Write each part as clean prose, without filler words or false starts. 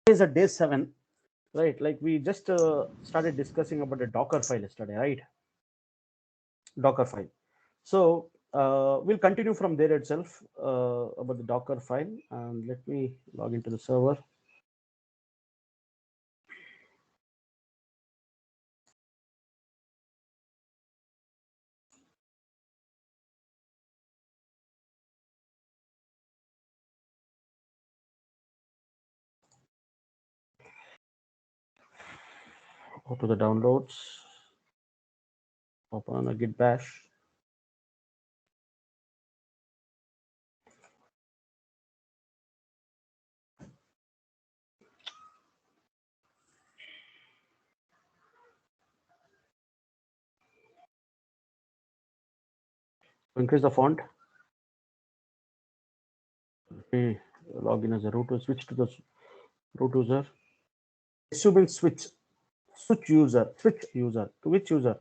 Is a day 7, right? Like we just started discussing about the Docker file yesterday, right? Docker file. So we'll continue from there itself about the Docker file. And let me log into the server. Go to the downloads. Open a Git bash. Increase the font. Okay, log in as a root. Switch to the root user. Assuming switch user, switch user to which user?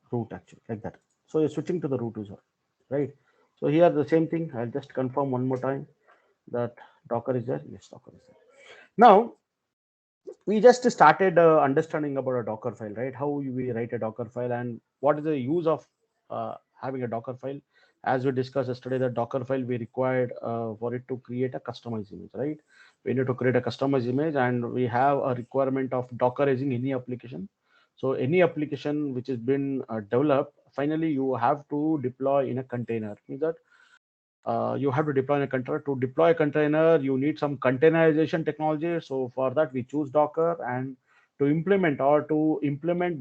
Root, actually, like that. So you're switching to the root user, right? So here the same thing. I'll just confirm one more time that Docker is there. Yes, Docker is there. Now we just started understanding about a Docker file, right? How we write a Docker file and what is the use of having a Docker file. As we discussed yesterday, the Docker file we required for it to create a customized image, right? We need to create a customized image, and we have a requirement of Dockerizing any application. So any application which has been developed, finally you have to deploy in a container. Means that you have to deploy a container. To deploy a container, you need some containerization technology. So for that, we choose Docker, and to implement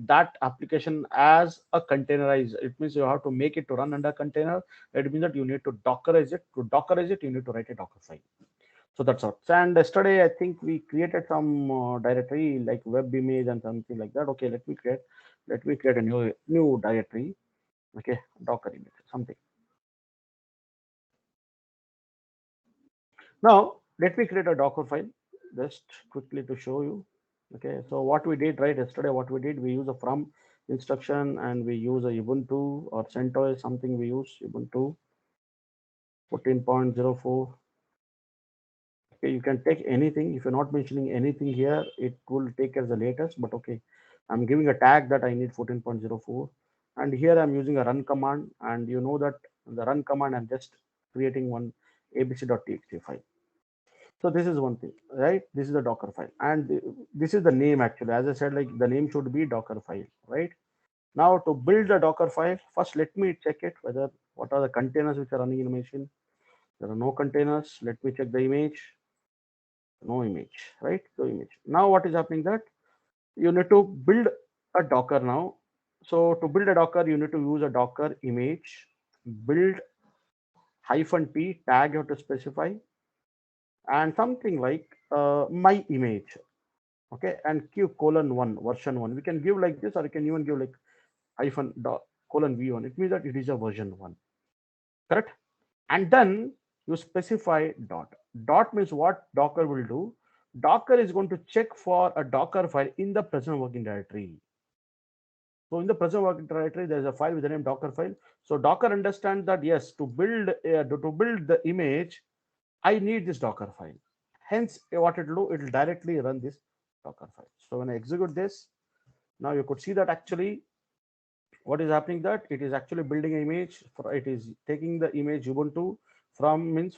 that application as a containerized, it means you have to make it to run under container. It means that you need to Dockerize it. To Dockerize it, you need to write a Docker file. So that's all. And yesterday, I think we created some directory like web image and something like that. Okay, let me create a new directory. Okay, Docker image, something. Now, let me create a Docker file just quickly to show you. Okay, so what we did right yesterday, what we did, we use a from instruction and we use a Ubuntu or CentOS, something we use Ubuntu 14.04. Okay, you can take anything. If you're not mentioning anything here, it will take as the latest, but okay, I'm giving a tag that I need 14.04. And here I'm using a run command, and you know that the run command, I'm just creating one abc.txt file. So this is one thing, right? This is the Docker file, and this is the name actually. As I said, like the name should be Docker file, right? Now to build the Docker file, first let me check it whether what are the containers which are running in the machine. There are no containers. Let me check the image. No image, right? So image. Now what is happening that you need to build a Docker now. So to build a Docker, you need to use a Docker image build -t tag you have to specify and something like my image. Okay, and give :1 version 1. We can give like this, or you can even give like hyphen dot colon v1. It means that it is a version 1, correct? And then you specify dot means what Docker will do. Docker is going to check for a Docker file in the present working directory. So in the present working directory there is a file with the name Docker file. So Docker understands that yes, to build the image I need this Docker file. Hence what it will do, it will directly run this Docker file. So when I execute this, now you could see that actually what is happening, that it is actually building an image for, it is taking the image Ubuntu from means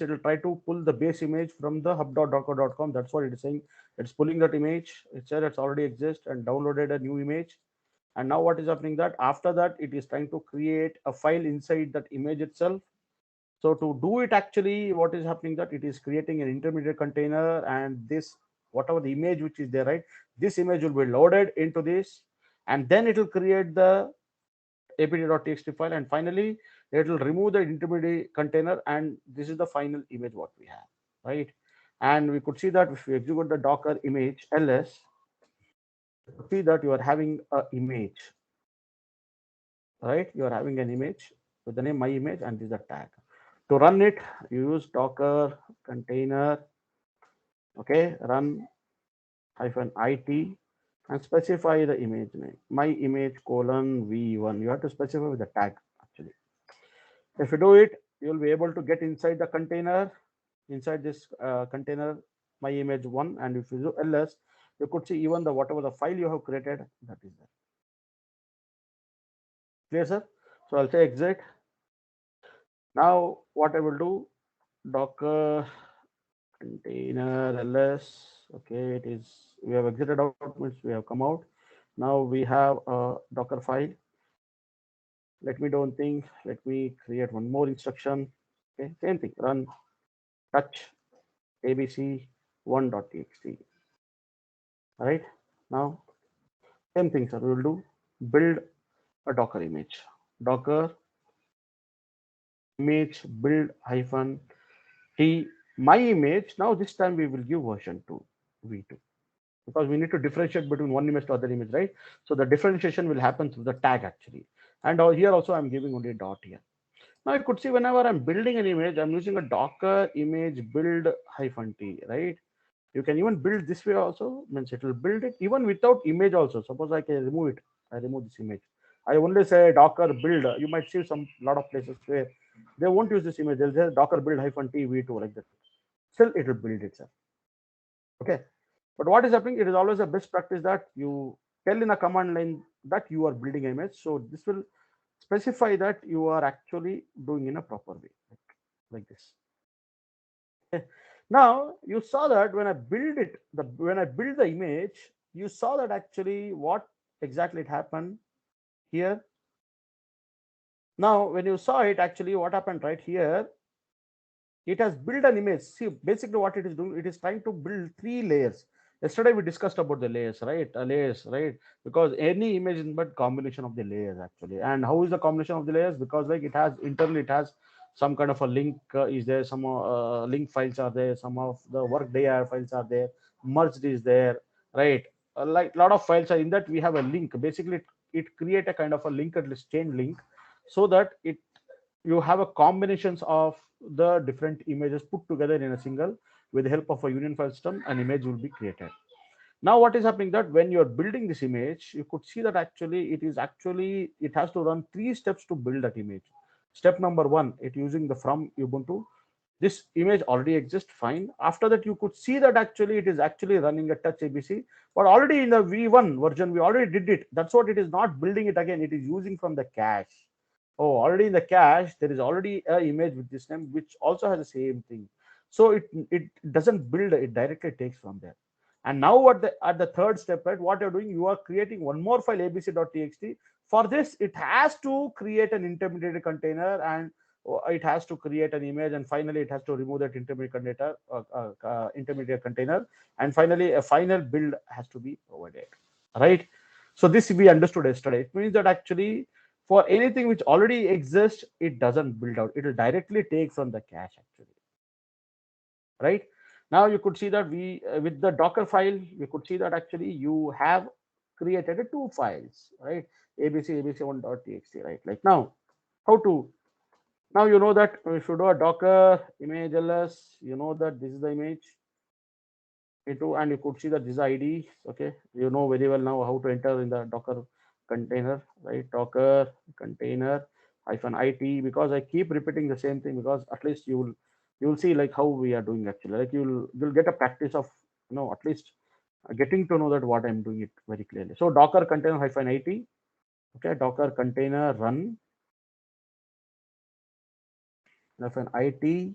it will try to pull the base image from the hub.docker.com. That's what it is saying. It's pulling that image. It said it's already exist and downloaded a new image. And now what is happening, that after that it is trying to create a file inside that image itself. So to do it, actually what is happening, that it is creating an intermediate container, and this whatever the image which is there, right, this image will be loaded into this, and then it will create the apt.txt file, and finally it will remove the intermediate container, and this is the final image what we have, right? And we could see that if we execute the Docker image ls, you could see that you are having a image, right? You are having an image with the name my image, and this is the tag. To run it, you use Docker container, okay, run -it, and specify the image name, my image :v1. You have to specify with the tag actually. If you do it, you'll be able to get inside the container, inside this container. my image 1, and if you do ls, you could see even the whatever the file you have created, that is there. Clear, sir? So I'll say exit. Now what I will do, docker container ls. Okay, it is, we have exited out, means we have come out. Now we have a docker file. Let me do one thing, let me create one more instruction. Okay, same thing, run touch abc1.txt. Right, now same thing, sir, we will do build a docker image, docker image build hyphen t my image. Now this time we will give version 2 v2, because we need to differentiate between one image to other image, right? So the differentiation will happen through the tag actually. And here also I'm giving only a dot here. Now you could see whenever I'm building an image, I'm using a docker image build hyphen t, right? You can even build this way also, means it will build it even without image also. Suppose I can remove it, I remove this image, I only say docker build. You might see some lot of places where they won't use this image, they'll say docker build hyphen t v2 like that. Still it will build itself. Okay, but what is happening, it is always a best practice that you tell in a command line that you are building an image, so this will specify that you are actually doing in a proper way, like this. Okay. Now you saw that when I build it, when I build the image, you saw that actually what exactly it happened here. Now when you saw it, actually what happened right here, it has built an image. See, basically what it is doing, it is trying to build three layers. Yesterday we discussed about the layers, right? Layers, right? Because any image is but combination of the layers actually. And how is the combination of the layers? Because like it has internally, it has some kind of a link is there, some link files are there, some of the workday files are there, merged is there, right? Like a lot of files are in that. We have a link. Basically, it create a kind of a linked list chain link, so that it, you have a combinations of the different images put together in a single. With the help of a union file system, an image will be created. Now what is happening, that when you're building this image, you could see that actually it is actually, it has to run three steps to build that image. Step number one, it using the from ubuntu, this image already exists, fine. After that, you could see that actually it is actually running a touch abc, but already in the v1 version we already did it. That's what it is, not building it again, it is using from the cache. Oh, already in the cache there is already a image with this name which also has the same thing. So it doesn't build, it directly takes from there. And now at the third step, right, what you're doing, you are creating one more file abc.txt. For this, it has to create an intermediate container, and it has to create an image, and finally it has to remove that intermediate container, and finally a final build has to be provided, right? So this we understood yesterday. It means that actually for anything which already exists, it doesn't build out, it will directly take from the cache actually, right? Now you could see that we with the docker file, you could see that actually you have created two files, right? abc1.txt, right? Like now, how to, now you know that if you do a docker image ls, you know that this is the image into, and you could see that this is id. Okay, you know very well now how to enter in the docker container, right? Docker container hyphen it, because I keep repeating the same thing, because at least you'll see like how we are doing actually, like you'll get a practice of, at least getting to know that what I'm doing it very clearly. So docker container hyphen it, okay, docker container run hyphen it,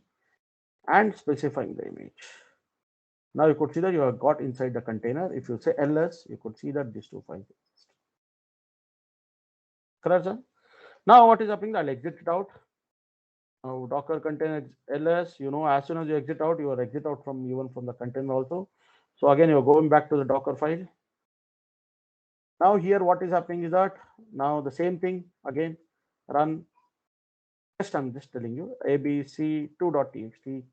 and specifying the image. Now you could see that you have got inside the container. If you say ls, you could see that these two files exist. Correct, sir? Now what is happening? I'll exit it out. Now docker container ls, as soon as you exit out, you are exit out from even from the container also. So again, you're going back to the docker file. Now here what is happening is that now the same thing again, run. Just I'm just telling you abc2.txt.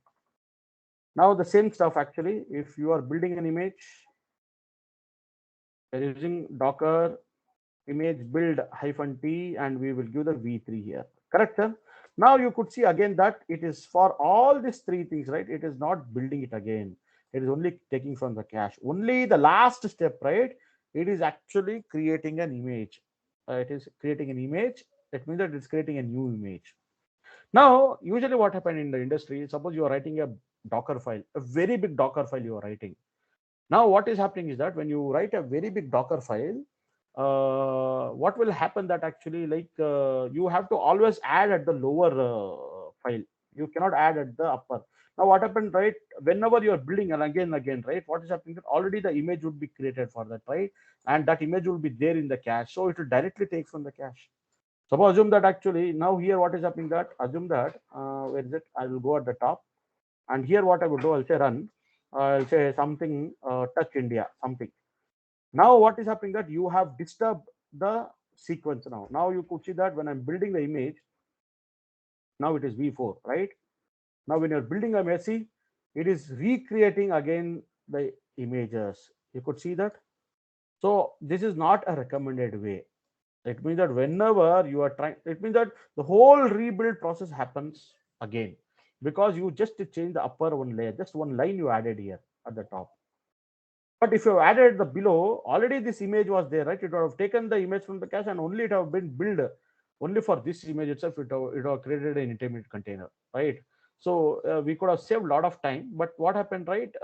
Now the same stuff actually, if you are building an image, you're using docker image build hyphen t, and we will give the v3 here. Correct, sir? Now you could see again that it is for all these three things, right? It is not building it again, it is only taking from the cache. Only the last step, right? It is actually creating an image. It is creating an image. That means that it's creating a new image. Now usually what happened in the industry, suppose you are writing a Docker file, a very big Docker file you are writing. Now, what is happening is that when you write a very big Docker file, what will happen that actually you have to always add at the lower file. You cannot add at the upper. Now, what happened, right? Whenever you are building and again, right? What is happening that already the image would be created for that, right? And that image will be there in the cache, so it will directly take from the cache. Suppose assume that actually now here what is happening that assume that where is it? I will go at the top, and here what I would do, I'll say run. I'll say something touch India something. Now what is happening that you have disturbed the sequence now. Now you could see that when I'm building the image, now it is V4, right? Now when you're building a Messi, it is recreating again the images. You could see that. So this is not a recommended way. It means that whenever you are trying, it means that the whole rebuild process happens again because you just change the upper one layer, just one line you added here at the top. But if you added the below, already this image was there, right? It would have taken the image from the cache and only it have been built only for this image itself. It have created an intermediate container, right? So we could have saved a lot of time. But what happened, right?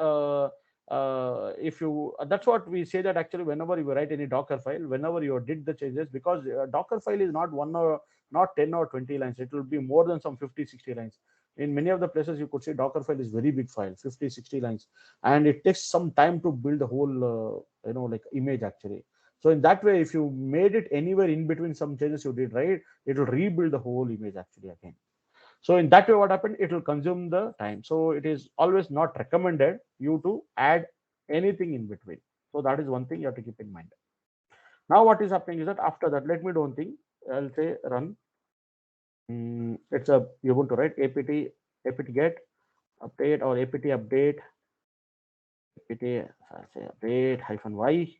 If you That's what we say that actually whenever you write any Docker file, whenever you did the changes, because Docker file is not one or not 10 or 20 lines, it will be more than some 50, 60 lines. In many of the places you could see Docker file is very big file, 50, 60 lines, and it takes some time to build the whole like image actually. So in that way, if you made it anywhere in between some changes you did, right, it will rebuild the whole image actually again. So in that way what happened, it will consume the time. So it is always not recommended you to add anything in between. So that is one thing you have to keep in mind. Now what is happening is that after that, let me do one thing. I'll say run. It's a Ubuntu, right? apt get update or apt update apt, I'll say update -y,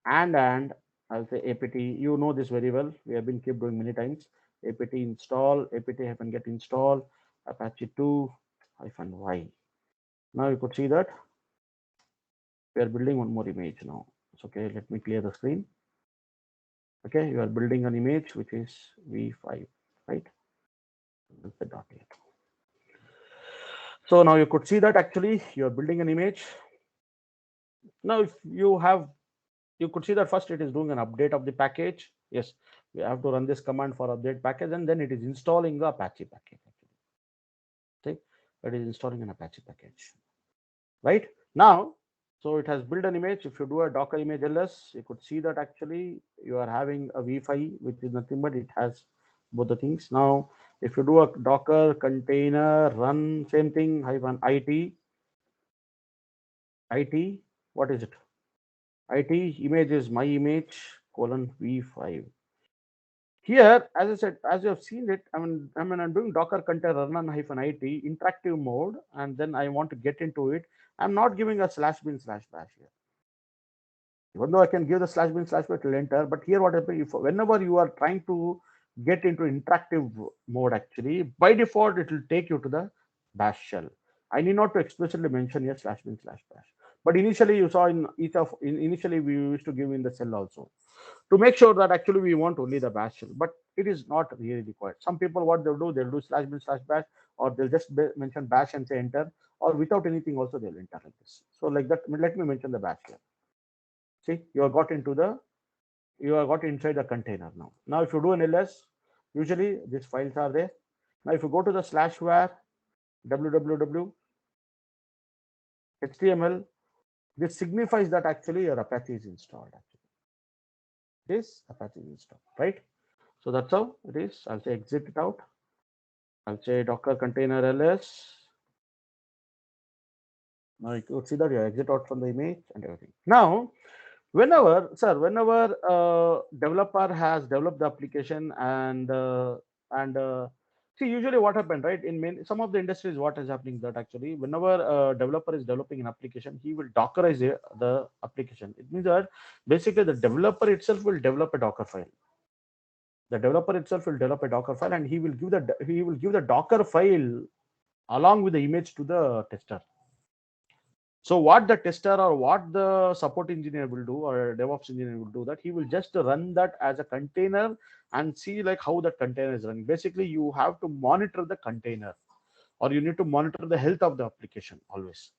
and I'll say apt. You know this very well. We have been keep doing many times. Apt install apt-get install Apache 2 -y. Now you could see that we are building one more image now. It's okay. Let me clear the screen. Okay, you are building an image which is v5, right? That's the dot here. So now you could see that actually you are building an image. Now if you could see that first it is doing an update of the package. Yes, we have to run this command for update package, and then it is installing the Apache package. See, it is installing an Apache package. Right now, so it has built an image. If you do a Docker image ls, you could see that actually you are having a v5, which is nothing but it has both the things. Now, if you do a Docker container run, same thing, -it, what is it? It image is my image :v5. Here, as I said, as you have seen it, I'm doing Docker container run -it interactive mode, and then I want to get into it. I'm not giving a /bin/bash here. Even though I can give the /bin/bash to enter, but here what happens, if whenever you are trying to get into interactive mode, actually by default it will take you to the bash shell. I need not to explicitly mention here /bin/bash, but initially you saw initially we used to give in the shell also, to make sure that actually we want only the bash shell, but it is not really required. Some people what they'll do /bin/bash, or they'll just mention bash and say enter, or without anything also they'll enter like this. So like that, let me mention the bash here. See, you have got inside the container now. Now if you do an ls, usually these files are there. Now if you go to the /var www html, this signifies that actually your Apache is installed. Actually, this Apache is installed, right? So that's how it is. I'll say exit it out. I'll say Docker container ls. Now you could see that you exit out from the image and everything. Now, whenever developer has developed the application and see, usually what happened, right, in some of the industries, what is happening that actually whenever a developer is developing an application, he will dockerize the application. It means that basically the developer itself will develop a Docker file. The developer itself will develop a Docker file, and he will give the Docker file along with the image to the tester. So what the tester or what the support engineer will do, or DevOps engineer will do, that he will just run that as a container and see like how that container is running. Basically, you have to monitor the container, or you need to monitor the health of the application always.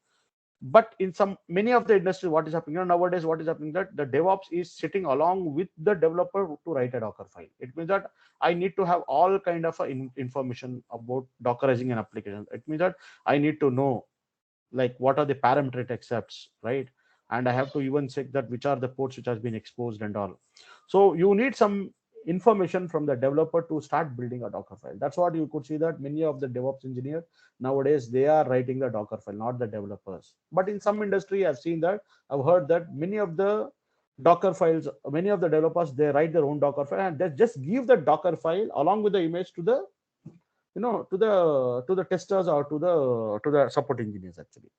But in some many of the industry, what is happening nowadays, what is happening that the DevOps is sitting along with the developer to write a Docker file. It means that I need to have all kind of information about Dockerizing an application. It means that I need to know like what are the parameter it accepts, right? And I have to even check that which are the ports which has been exposed and all. So you need some information from the developer to start building a Docker file. That's what you could see that many of the DevOps engineers nowadays, they are writing the Docker file, not the developers. But in some industry, I've seen that, I've heard that many of the Docker files, many of the developers, they write their own Docker file and they just give the Docker file along with the image to the, to the testers or to the support engineers actually.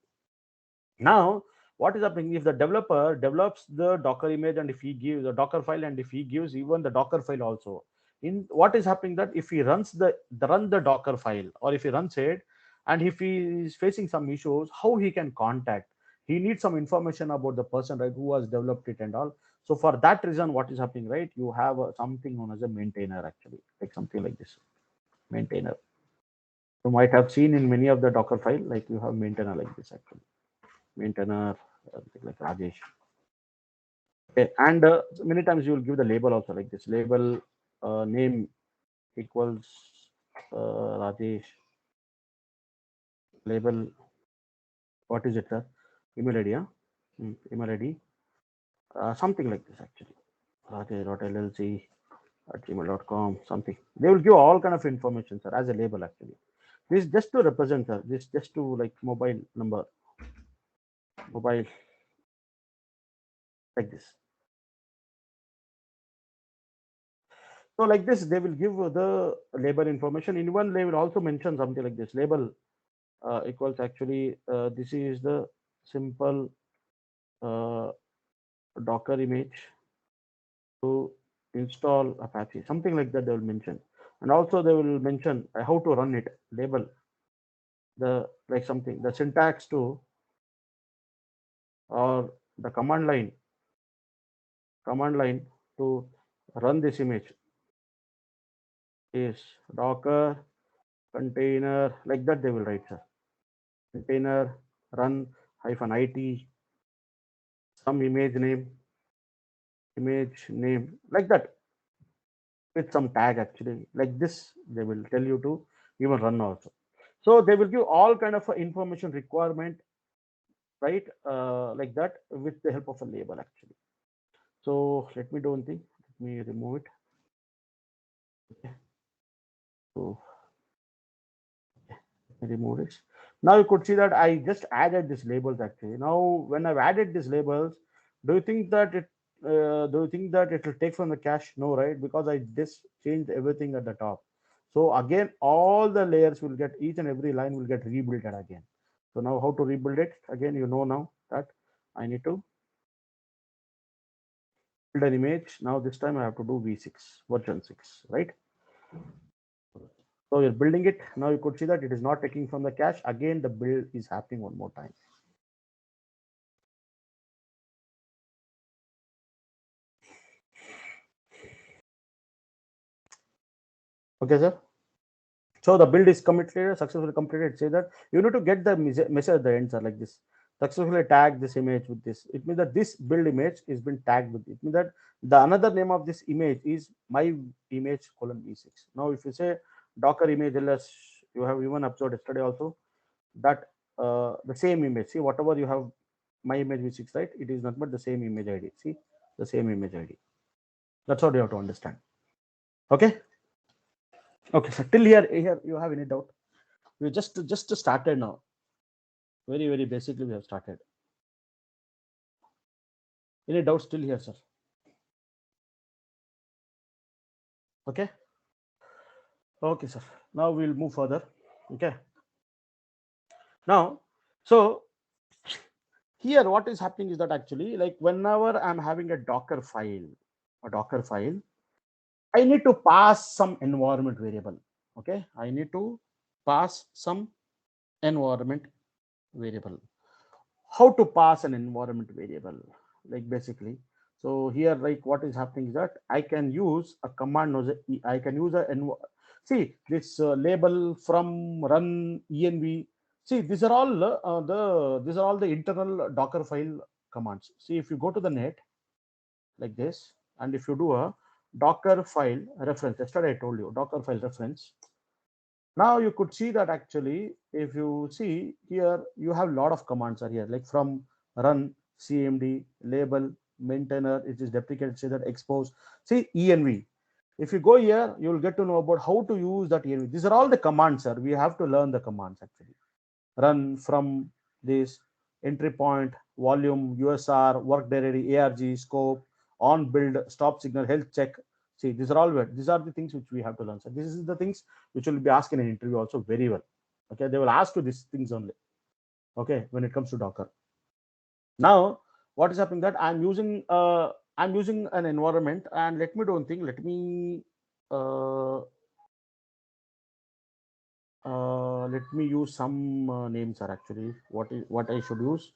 Now what is happening, if the developer develops the Docker image and if he gives the Docker file and if he gives even the Docker file also, in what is happening that if he runs the Docker file, or if he runs it and if he is facing some issues, how he can contact, he needs some information about the person, right, who has developed it and all. So for that reason, what is happening, right, you have something known as a maintainer actually, like something like this maintainer. You might have seen in many of the Docker file, like you have maintainer like this actually, maintainer, like Rajesh. Okay, and many times you will give the label also like this, label name equals Rajesh, label, what is it, sir? Email ID, huh? Email ID, something like this actually, rajesh.llc at gmail.com, something. They will give all kind of information, sir, as a label actually. This just to represent, sir. This just to like mobile number, mobile, like this. So like this, they will give the label information. In one, they will also mention something like this. Label equals actually, this is the simple uh, Docker image to install Apache, something like that they will mention. And also they will mention how to run it, label, the like something, the syntax to, or the command line to run this image is Docker container, like that they will write, sir. Container run -it, some image name, like that, with some tag actually, like this they will tell you to even run also. So they will give all kind of information requirement, right, like that, with the help of a label actually. So let me do one thing, let me remove it. Okay. So remove it. Now you could see that I just added these labels actually. Now when I've added these labels, do you think that it will take from the cache? No, right? Because I just changed everything at the top. So again, all the layers will get, each and every line will get rebuilt again. So now how to rebuild it? Again, you know now that I need to build an image. Now this time I have to do V6 version 6, right? So you're building it. Now you could see that it is not taking from the cache. Again, the build is happening one more time. Okay, sir. So the build is completed, successfully completed. Say that you need to get the message at the end, sir, like this. Successfully tag this image with this. It means that this build image is been tagged with it. Means that the another name of this image is my image colon v6. Now, if you say Docker image ls, you have even observed yesterday also that the same image. See, whatever you have my image v6, right? It is not but the same image ID. See, the same image ID. That's what you have to understand. Okay. Okay, so till here you have any doubt? We just started now. Very basically we have started. Any doubts still here, sir? Okay. Okay, sir. Now we'll move further. Okay. Now, so here what is happening is that actually, like whenever I'm having a Docker file, I need to pass some environment variable. Okay, I need to pass some environment variable. How to pass an environment variable? Like basically, So here, like what is happening is that I can use a command. I can use a see this label from run env. See, these are all these are all the internal Docker file commands. See, if you go to the net like this, and if you do a Docker file reference, yesterday I told you Docker file reference. Now you could see that actually, if you see here, you have a lot of commands are here, like from run, cmd, label, maintainer, it is deprecated, say that expose, see env. If you go here, you will get to know about how to use that env. These are all the commands, sir. We have to learn the commands actually. Run from this entry point, volume, USR, work directory, ARG, scope, on build, stop signal, health check. See, these are all these are the things which we have to learn. So this is the things which will be asked in an interview also very well. Okay, they will ask you these things only. Okay, when it comes to Docker. Now, what is happening that I'm using an environment, and let me do one thing. Uh, let me use some names are actually what I should use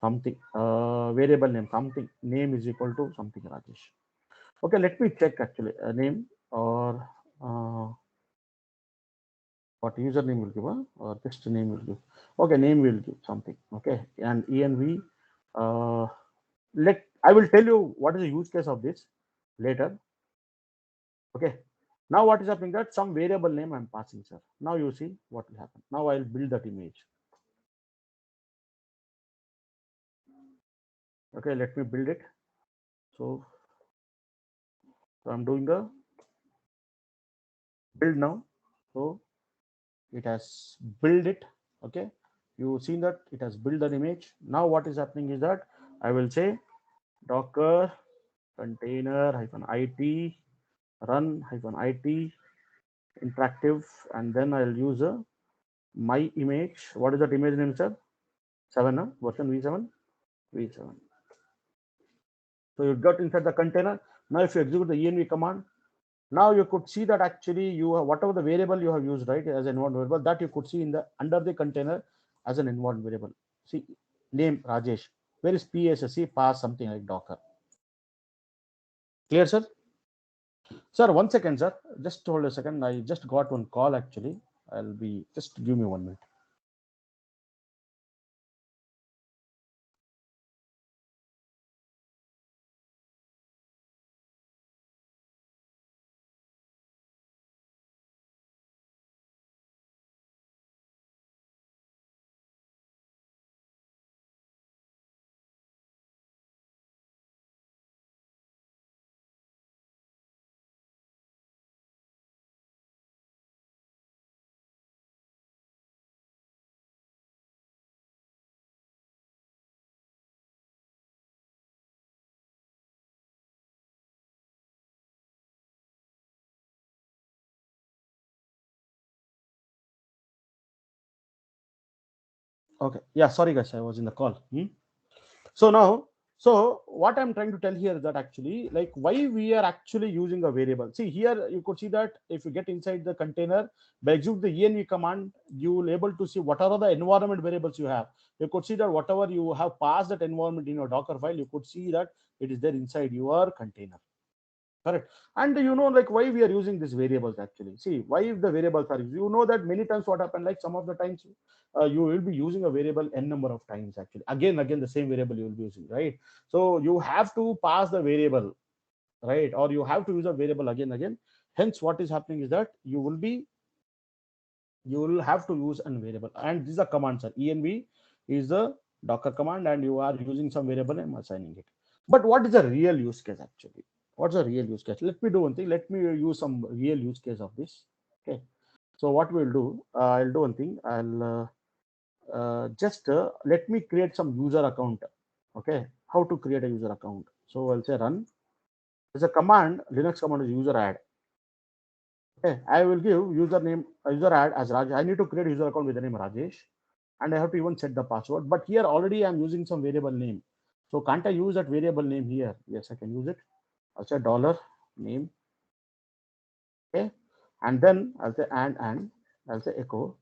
something variable name, something name is equal to something Rajesh. Okay, let me check actually a name or what username will give or just name will give. Okay, name will give something. Okay, and env let I will tell you what is the use case of this later. Okay, now what is happening that some variable name I'm passing, sir. Now you see what will happen. Now I'll build that image. Okay, let me build it. So I'm doing the build now. So it has built it. Okay, you seen that it has built an image. Now what is happening is that I will say docker container hyphen it run hyphen it interactive, and then I'll use a my image. What is that image name, sir? 7 version v7. So you got inside the container. Now if you execute the env command, now you could see that actually you have whatever the variable you have used, right, as an environment variable, that you could see in the under the container as an environment variable. See, name Rajesh. Where is PSSC? Pass something like Docker. Clear, sir? Sir, 1 second, sir. Just hold a second. I just got one call actually. I'll be just give me 1 minute. Okay. Yeah, sorry guys, I was in the call. So now, so what I'm trying to tell here is that actually, like why we are actually using a variable. See here, you could see that if you get inside the container, by execute the env command, you will able to see what are the environment variables you have. You could see that whatever you have passed that environment in your Docker file, you could see that it is there inside your container. Correct. And you know, like why we are using these variables actually. See, why if the variables are, you know that many times what happened, like some of the times you will be using a variable n number of times actually. Again, the same variable you will be using, right? So you have to pass the variable, right? Or you have to use a variable again. Hence, what is happening is that you will have to use a variable. And these are commands, sir. Env is the Docker command, and you are using some variable and assigning it. But what is the real use case actually? What's the real use case? Let me do one thing. Let me use some real use case of this. Okay. So what we'll do, I'll do one thing. I'll just let me create some user account. Okay. How to create a user account? So I'll say run. There's a command, Linux command is user add. Okay. I will give username user add as Raj. I need to create a user account with the name Rajesh, and I have to even set the password. But here already I'm using some variable name. So can't I use that variable name here? Yes, I can use it. I'll say dollar name. Okay, and then I'll say and I'll say echo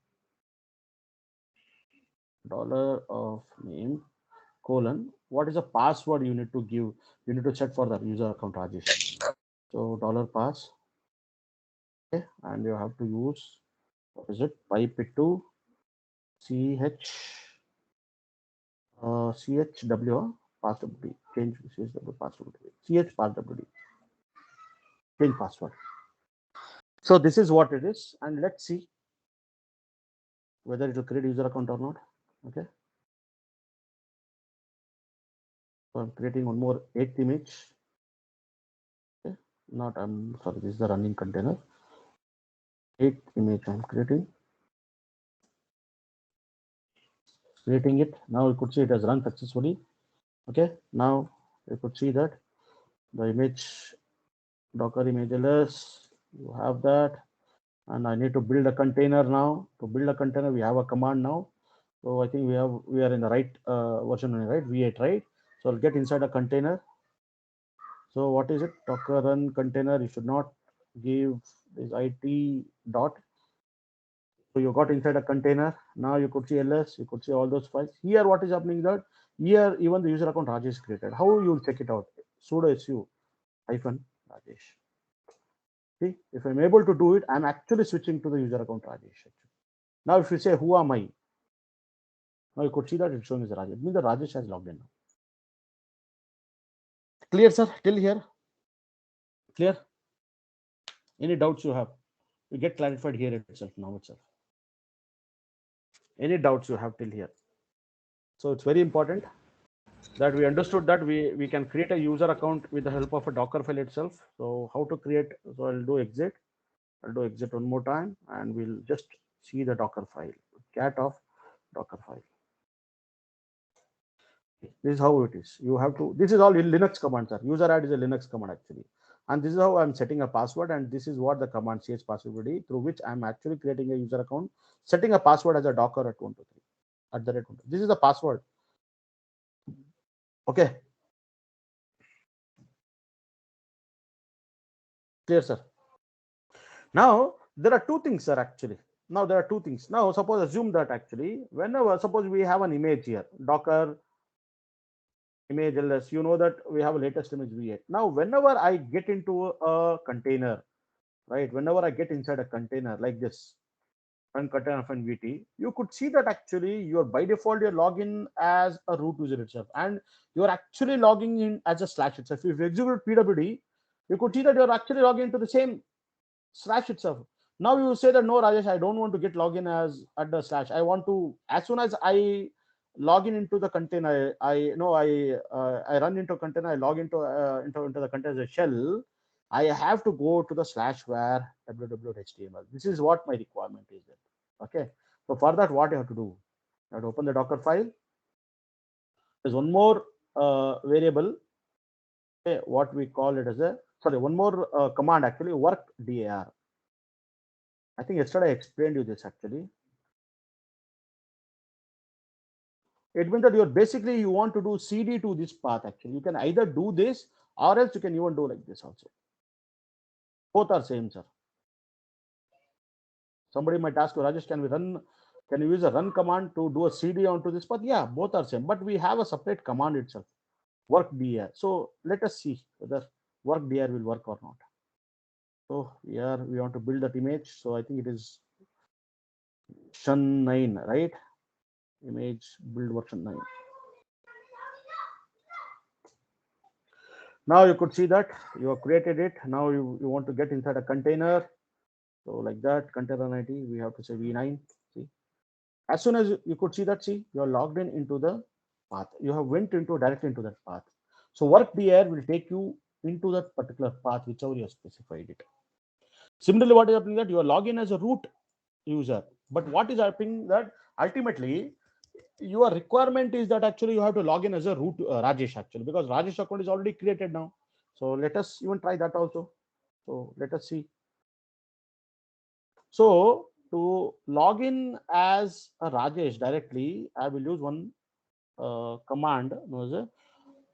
dollar of name colon, what is the password you need to give, you need to set for the user account Rajesh. So $pass, okay, and you have to use, what is it, pipe it to chw passwd, change chw password, passwd, change password. So this is what it is, and let's see whether it will create user account or not. Okay, so I'm creating one more 8th image. Okay, not, I'm sorry, this is the running container. 8th image I'm creating it. Now you could see it has run successfully. Okay, now you could see that the image, docker image ls, you have that, and I need to build a container now. To build a container, we have a command now. So I think we are in the right version, right? V8, right? So I'll get inside a container. So what is it? Docker run container. You should not give this it dot. So you got inside a container. Now you could see ls. You could see all those files. Here, what is happening that here even the user account Rajesh is created. How you will check it out? Sudo su hyphen Rajesh. See, if I'm able to do it, I'm actually switching to the user account Rajesh. Now, if you say who am I? Now you could see that it's showing as Rajesh. It means the Rajesh has logged in now. Clear, sir? Till here? Clear? Any doubts you have? You get clarified here itself, now itself. Any doubts you have till here? So it's very important that we understood that we can create a user account with the help of a Docker file itself. So how to create? So I'll do exit. I'll do exit one more time, and we'll just see the Docker file. Cat of Docker file. This is how it is. You have to, this is all in Linux commands, sir. User add is a Linux command actually. And this is how I'm setting a password, and this is what the command ch password through which I'm actually creating a user account, setting a password as a Docker at 123 at the rate 1. This is the password. Okay. Clear, sir. Now there are two things, sir, actually. Now there are two things. Now suppose assume that actually whenever, suppose we have an image here, Docker image ls, you know that we have a latest image v8. Now whenever I get into a container, right, whenever I get inside a container like this, run container vt, you could see that actually you're by default you're logging as a root user itself, and you're actually logging in as a slash itself. If you execute pwd, you could see that you're actually logging into the same slash itself. Now you say that no, Rajesh, I don't want to get login as at the slash. I want to, as soon as I log in into the container, I run into a container, I log into the container shell, I have to go to the slash where www.html. This is what my requirement is there. Okay, so for that, what you have to do, you have to open the Docker file. There's one more variable, okay, what we call it as a, sorry, one more command actually, work dir. I think yesterday I explained you this actually. It means that you're basically, you want to do cd to this path actually. You can either do this or else you can even do like this also. Both are same, sir. Somebody might ask you, Rajesh, can you use a run command to do a cd onto this path? Yeah, both are same, but we have a separate command itself, work dir. So let us see whether work dir will work or not. So here we want to build that image. So I think it is version 9, right? Image build version 9. Now you could see that you have created it. Now you want to get inside a container. So like that, container ID, we have to say v9. See, as soon as you could see that, see, you are logged in into the path. You have went into directly into that path. So work dir will take you into that particular path, whichever you have specified it. Similarly, what is happening that you are logged in as a root user, but what is happening that ultimately your requirement is that actually you have to log in as a root Rajesh actually, because Rajesh account is already created now. So let us even try that also. So let us see. So to log in as a Rajesh directly, I will use one command known as a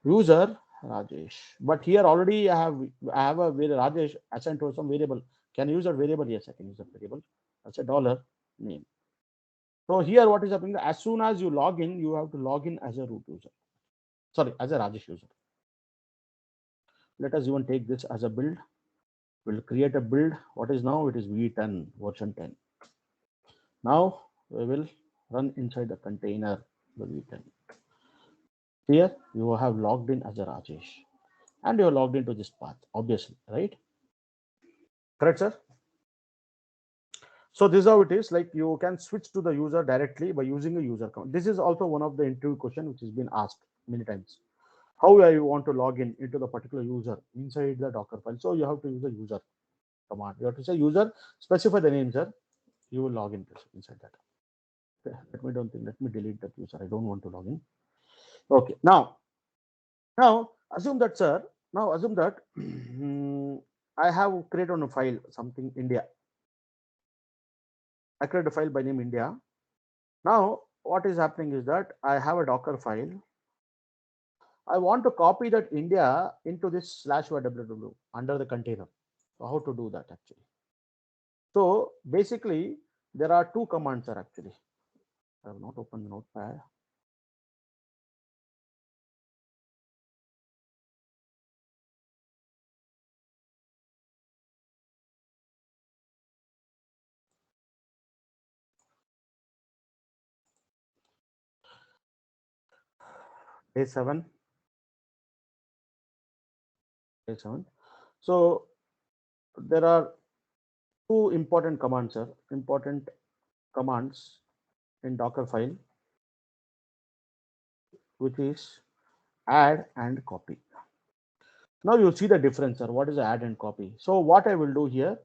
user Rajesh. But here already I have a Rajesh assigned to some variable. Can I use that variable? Yes, I can use that variable. That's a dollar name. So here what is happening? As soon as you log in, you have to log in as a root user. sorry, as a Rajesh user. Let us even take this as a build. We'll create a build. What is now? It is V10 version 10. Now we will run inside the container the V10. Here you have logged in as a Rajesh and you are logged into this path, obviously, right? Correct, sir? So this is how it is. Like you can switch to the user directly by using a user account. This is also one of the interview question which has been asked many times. How you want to log in into the particular user inside the Docker file? So you have to use the user command. You have to say user, specify the name, sir. You will log in inside that. Okay, let me delete that user. I don't want to log in. Okay, now assume that, sir. Now assume that I have created on a file something India. I create a file by name India. Now what is happening is that I have a Docker file. I want to copy that India into this /www under the container. So how to do that actually? So basically there are two commands are actually. I have not opened the notepad. Day 7. So there are two important commands, sir. Important commands in Docker file, which is add and copy. Now you'll see the difference, sir. What is add and copy? So what I will do here,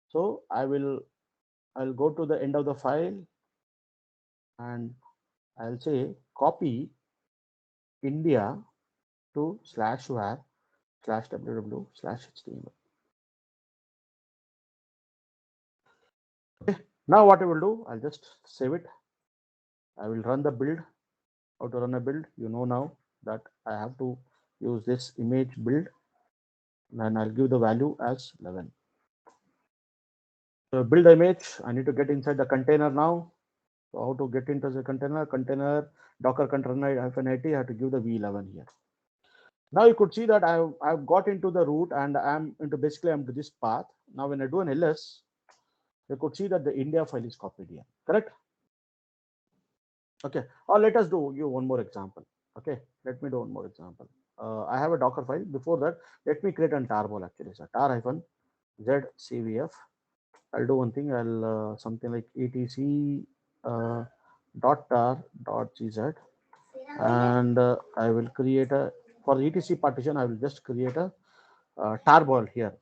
so I'll go to the end of the file and I'll say copy India to /var/www/html. Okay. Now what I will do, I'll just save it. I will run the build. How to run a build? You know now that I have to use this image build, and I'll give the value as 11. So build image. I need to get inside the container now. So how to get into the container? Container Docker container -it. I have to give the v11 here. Now you could see that I've got into the root and I'm into basically I'm to this path. Now when I do an ls, you could see that the India file is copied here. Correct? Okay. Or let us do you one more example. Okay. Let me do one more example. I have a Docker file. Before that, let me create a tarball actually. So tar-z-cvf. I'll do one thing. I'll something like etc dot tar dot gz, and I will create a for the etc partition. I will just create a tarball here.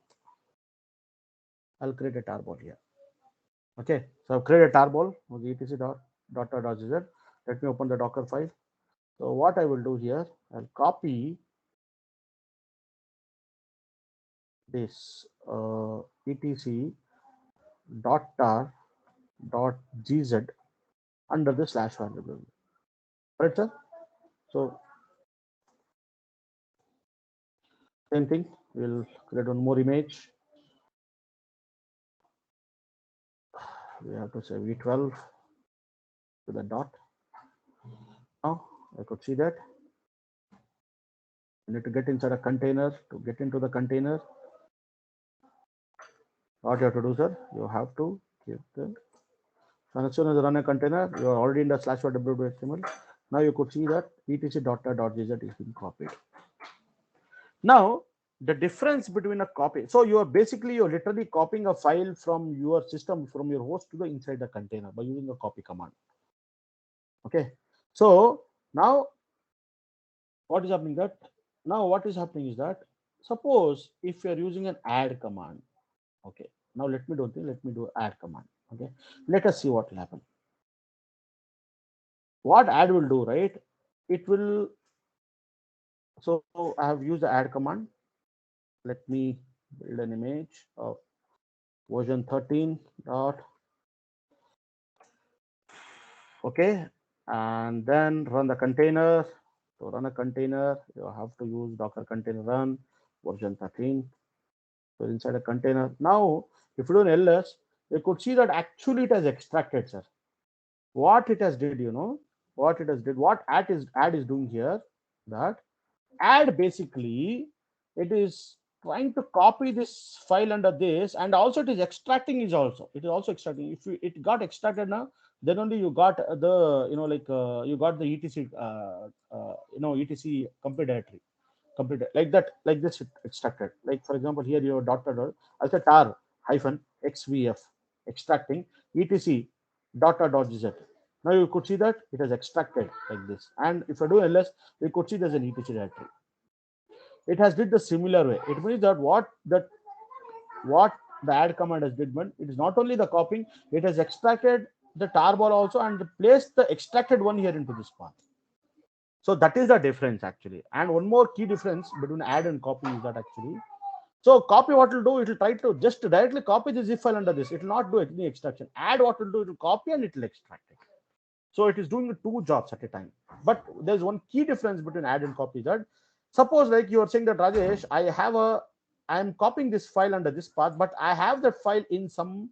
I'll create a tarball here. Okay, so I've created a tarball with etc dot tar dot gz. Let me open the Docker file. So what I will do here, I'll copy this etc dot tar dot gz under the /var. Right, sir? So same thing, we'll create one more image. We have to say v12 to the dot. Now I could see that. You need to get inside a container. To get into the container, what you have to do, sir? You have to give the. And as soon as you run a container, you are already in the /www.html. Now you could see that etc.gz is being copied. Now the difference between a copy, so you're literally copying a file from your system, from your host to the inside the container by using a copy command. Okay, so now what is happening is that suppose if you are using an add command. Okay, now let me do add command. Okay, let us see what will happen. What add will do, right? It will, so I have used the add command. Let me build an image of version 13 dot. Okay, and then run the container. To run a container, you have to use Docker container run version 13. So inside a container. Now, if you do an ls, you could see that actually it has extracted, sir. What it has did, what it has did, what add is doing here, that add basically it is trying to copy this file under this, and also it is extracting is also it is also extracting. If it got extracted now, then only you got the you got the etc etc complete directory, complete like that, like this extracted. Like for example, here your dot as a tar hyphen xvf extracting etc dot gz. Now you could see that it has extracted like this, and if I do ls, we could see there's an etc directory. It has did the similar way. It means that what the add command has did, it is not only the copying, it has extracted the tarball also and placed the extracted one here into this path. So that is the difference actually. And one more key difference between add and copy is that actually, so copy what will do, it will try to just directly copy the zip file under this. It will not do any extraction. Add what will do, it will copy and it will extract it. So it is doing two jobs at a time. But there's one key difference between add and copy, that suppose like you are saying that Rajesh, I am copying this file under this path, but I have that file in some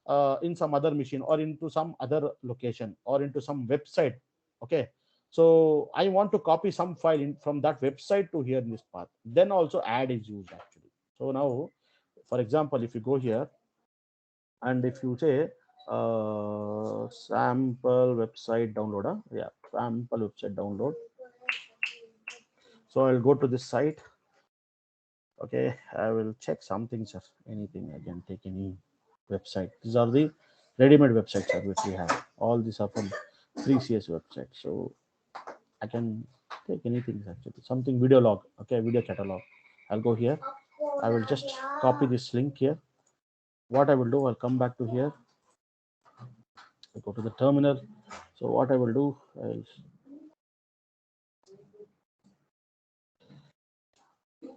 other machine or into some other location or into some website. Okay. So I want to copy some file from that website to here in this path. Then also add is used actually. So now, for example, if you go here and if you say sample website downloader, yeah, sample website download. So I'll go to this site. Okay, I will check something, sir. Anything I can take any website. These are the ready-made websites, sir, which we have. All these are from 3CS website. So I can take anything actually. Something video log. Okay, video catalog. I'll go here. I will just copy this link here. What I will do, I'll come back to here. I go to the terminal. So what I will do is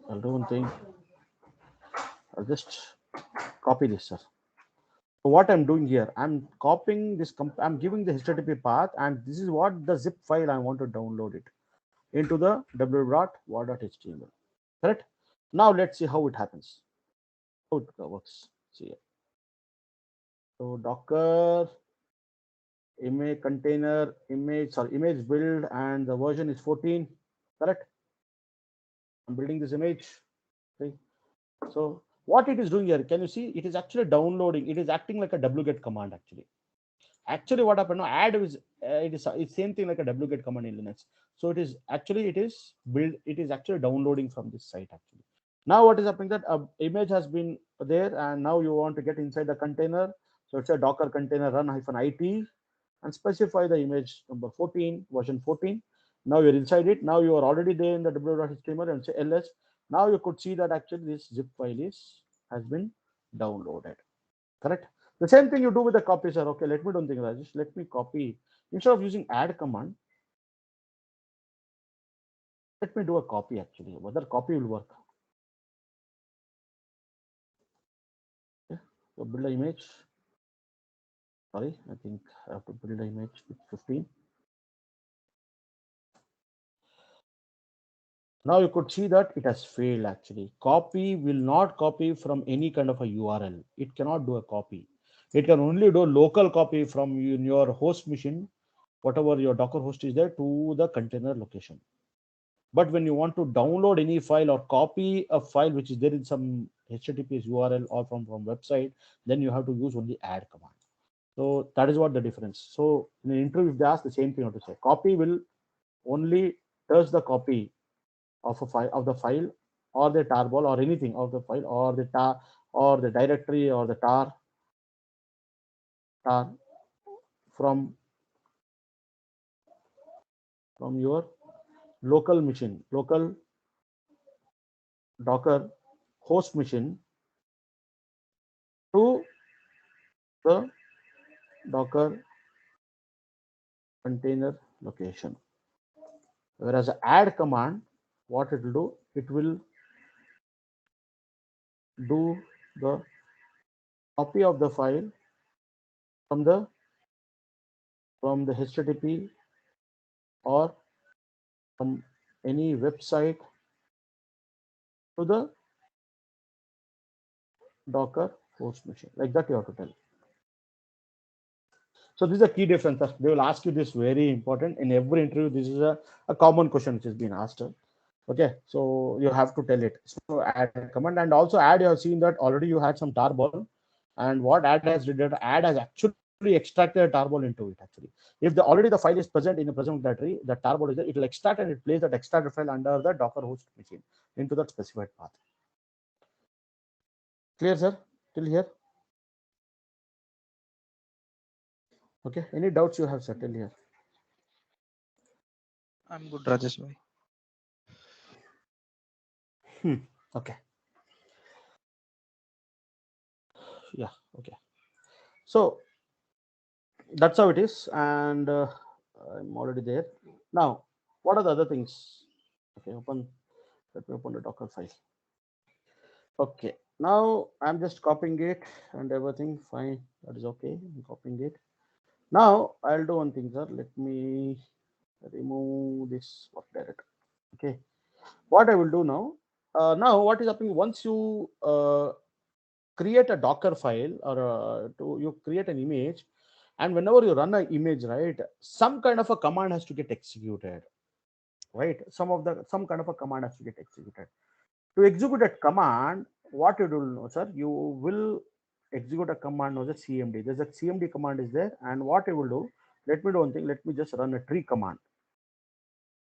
I'll do one thing. I'll just copy this, sir. So what I'm doing here, I'm copying this, I'm giving the HTTP path, and this is what the zip file I want to download it into the www.war.html. Correct? Now let's see how it happens. How it works. See here. So Docker image container image build, and the version is 14. Correct? I'm building this image. Okay. So what it is doing here, can you see? It is actually downloading. It is acting like a wget command actually. Actually, what happened now? Add is it's same thing like a wget command in Linux. So it is actually it is actually downloading from this site actually. Now what is happening, that image has been there, and now you want to get inside the container. So it's a Docker container run -it and specify the image number 14, version 14. Now you're inside it. Now you are already there in the www.html and say ls. Now you could see that actually this zip file has been downloaded. Correct? The same thing you do with the copy, sir. Okay, let me do one thing, Rajesh. Let me copy. Instead of using add command, let me do a copy actually. Whether copy will work. Okay. So build the image. Sorry, I think I have to build the image with 15. Now you could see that it has failed actually. Copy will not copy from any kind of a URL. It cannot do a copy. It can only do local copy from your host machine, whatever your Docker host is there, to the container location. But when you want to download any file or copy a file which is there in some HTTPS URL or from website, then you have to use only add command. So that is what the difference. So in an interview, if they ask the same thing, what to say, copy will only touch the copy of a file, of the file or the tarball or anything of the file or the tar or the directory or the tar from your local machine, local Docker host machine to the Docker container location. Whereas add command, what it will do, it will do the copy of the file from the HTTP or from any website to the Docker host machine. Like that you have to tell. So this is a key difference. They will ask you this, very important in every interview. This is a common question which has been asked. Okay, so you have to tell it. So add a command, and also add, you have seen that already you had some tarball, and what add has did that add has actually extracted a tarball into it actually. If the already the file is present in the present directory, the tarball is there, it will extract and it plays that extracted file under the Docker host machine into that specified path. Clear, sir? Till here? Okay. Any doubts you have, sir, till here? I'm good, Rajesh bhai. Okay. Yeah. Okay. So that's how it is, and I'm already there. Now, what are the other things? Okay, open. Let me open the Docker file. Okay. Now I'm just copying it and everything. Fine. That is okay. I'm copying it. Now I'll do one thing, sir. Let me remove this work directory. Okay. What I will do now? Now what is happening once you create a Docker file or you create an image, and whenever you run an image, right, some kind of a command has to get executed, right? Some kind of a command has to get executed. To execute a command, what you do know, sir, you will execute a command known as cmd. There's a cmd command is there, and what you will do, let me do one thing. Let me just run a tree command.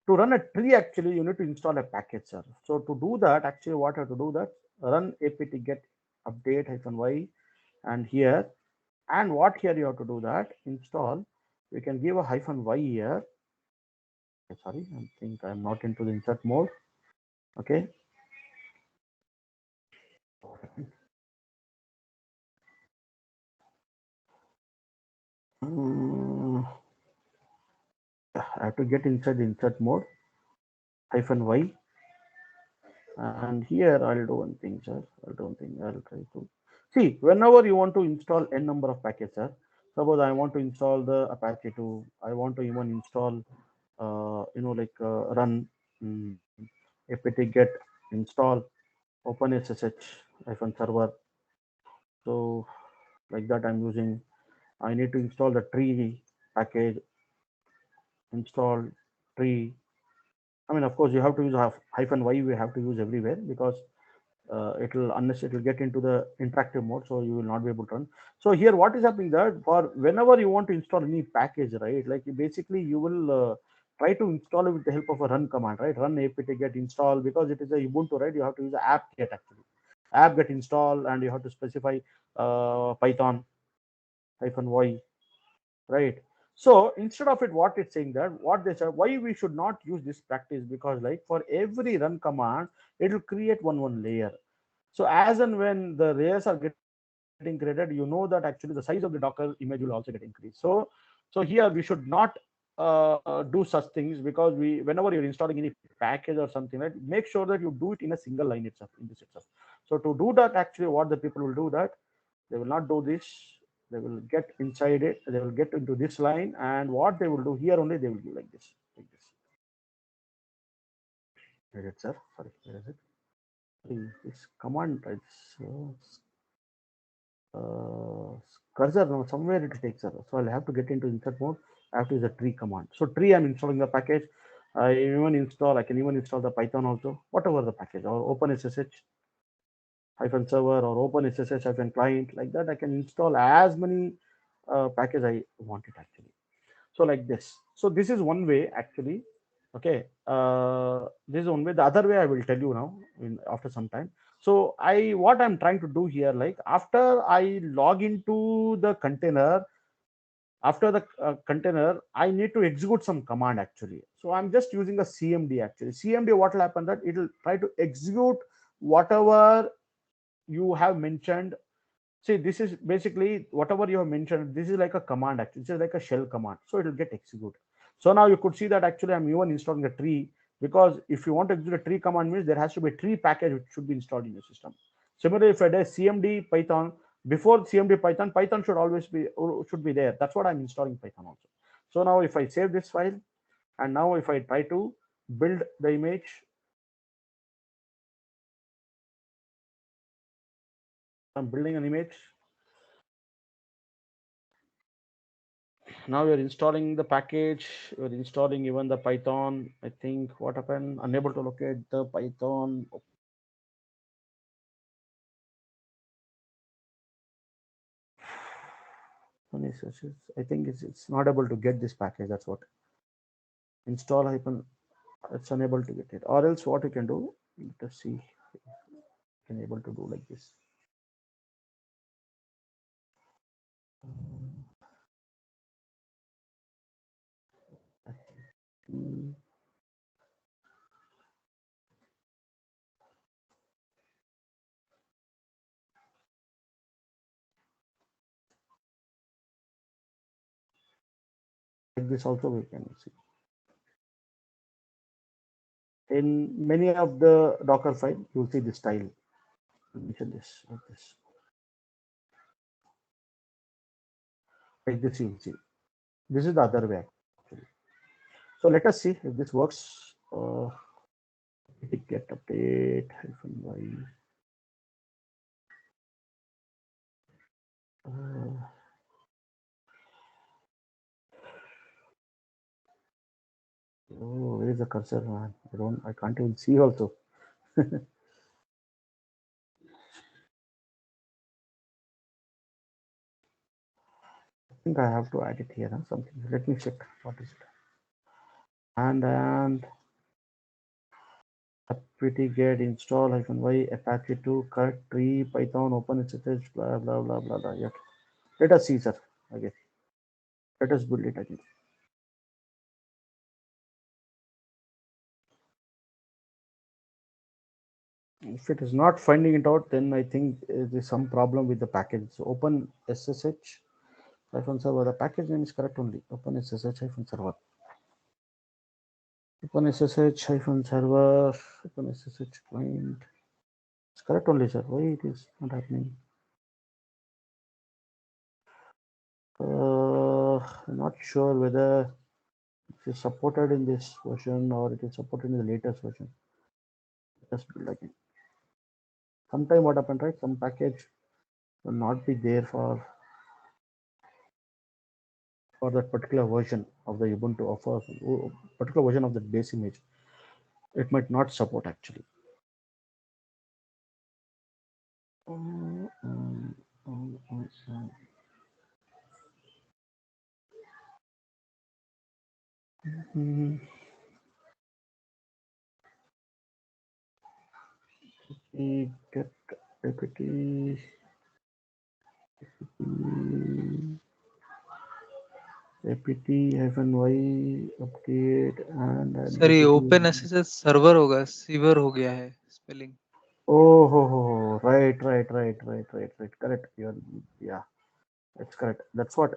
To run a tree, actually, you need to install a package, sir. So to do that, actually, what you have to do that, run apt get update -y, and here, and what here you have to do that, install. We can give a -y here. Sorry, I think I'm not into the insert mode. Okay. Mm, I have to get inside the insert mode -y, and here I'll do one thing, sir. I'll do one thing. I'll try to see whenever you want to install n number of packages, sir. Suppose I want to install the Apache 2. I want to even install, like run mm, apt get install OpenSSH server. So like that I'm using. I need to install the tree package, install tree. I mean, of course, you have to use -y. We have to use everywhere because it will, unless it will get into the interactive mode, so you will not be able to run. So here, what is happening that for whenever you want to install any package, right? Like basically, you will try to install it with the help of a run command, right? Run apt get install, because it is a Ubuntu, right? You have to use the app get actually. App get install, and you have to specify Python -y, right? So instead of it, what it's saying that, what they said, why we should not use this practice, because like for every run command, it will create one layer. So as and when the layers are getting created, you know that actually the size of the Docker image will also get increased. So here we should not do such things, because we, whenever you're installing any package or something, right, make sure that you do it in a single line itself, in this itself. So to do that, actually, what the people will do that, they will not do this. They will get inside it. They will get into this line, and what they will do here only, they will do like this, like this. Where is it, sir? Sorry, where is it? This command, right? So, uh, cursor now somewhere it takes, sir. So I'll have to get into insert mode. I have to use a tree command. So tree, I'm installing the package. I can even install the Python also, whatever the package, or OpenSSH server, or OpenSSH client, like that. I can install as many package I want it actually. So like this. So this is one way actually. Okay. This is one way. The other way I will tell you now after some time. So what I'm trying to do here, like after I log into the container, after the container, I need to execute some command actually. So I'm just using a cmd actually. Cmd, what will happen that it will try to execute whatever you have mentioned. See, this is basically whatever you have mentioned. This is like a command actually. This is like a shell command. So it will get executed. So now you could see that actually I'm even installing a tree, because if you want to execute a tree command, means there has to be a tree package which should be installed in your system. Similarly, if I do cmd Python, before cmd Python, Python should always be, should be there. That's what I'm installing Python also. So now if I save this file, and now if I try to build the image, I'm building an image. Now you're installing the package, you're installing even the Python. I think what happened, unable to locate the Python. I think it's not able to get this package. That's what install hyphen, it's unable to get it. Or else what you can do, let us see, can able to do like this. Mm, like this also we can see. In many of the Docker file, you'll see this style. Mention this like this. Like this you'll see. This is the other way actually. So let us see if this works. Get update hyphen y. Oh, where is the cursor, man? I can't even see also. I think I have to add it here, huh? Something. Let me check. What is it? And apt get install hyphen y apache 2 cut tree python open SSH blah blah blah blah blah. Yeah. Let us see, sir. Okay. Let us build it again. If it is not finding it out, then I think there's some problem with the package. So open SSH hyphen server. The package name is correct only. Open SSH hyphen server. Open SSH hyphen server. Open SSH client. It's correct only, sir. Why it is not happening? I'm not sure whether it is supported in this version or it is supported in the latest version. Just build again. Sometime what happened, right? Some package will not be there for that particular version of the Ubuntu offer, particular version of the base image. It might not support actually. Get apt apt hyphen y update and sir ये open SSH server होगा, sewer हो गया है spelling. oh right correct you're yeah that's correct that's what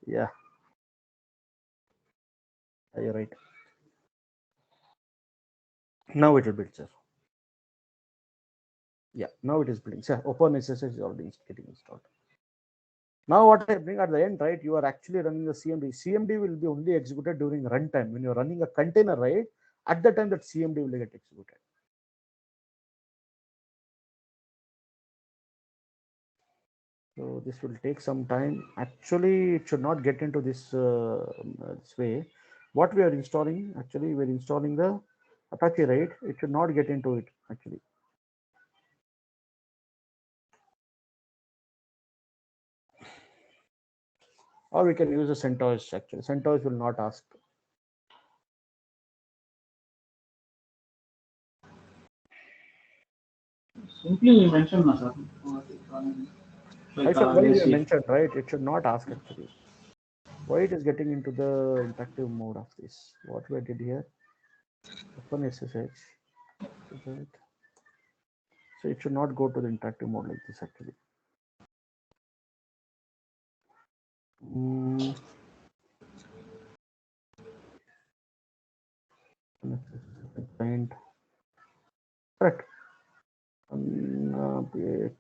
yeah you're right now it will build sir yeah now it is building sir open SSH is already getting installed. Now what I bring at the end, right, you are actually running the cmd will be only executed during runtime when you're running a container, right? At the time that cmd will get executed. So this will take some time. Actually, it should not get into this way. What we are installing, actually, we're installing the Apache, right? It should not get into it, actually. Or we can use the CentOS, actually. CentOS will not ask. Simply you mentioned, na, sir. Like, Hyphen Y let's we see. mentioned, right? It should not ask, actually. Why it is getting into the interactive mode of this? What we did here? Open SSH. So it should not go to the interactive mode like this, actually. Client. Correct.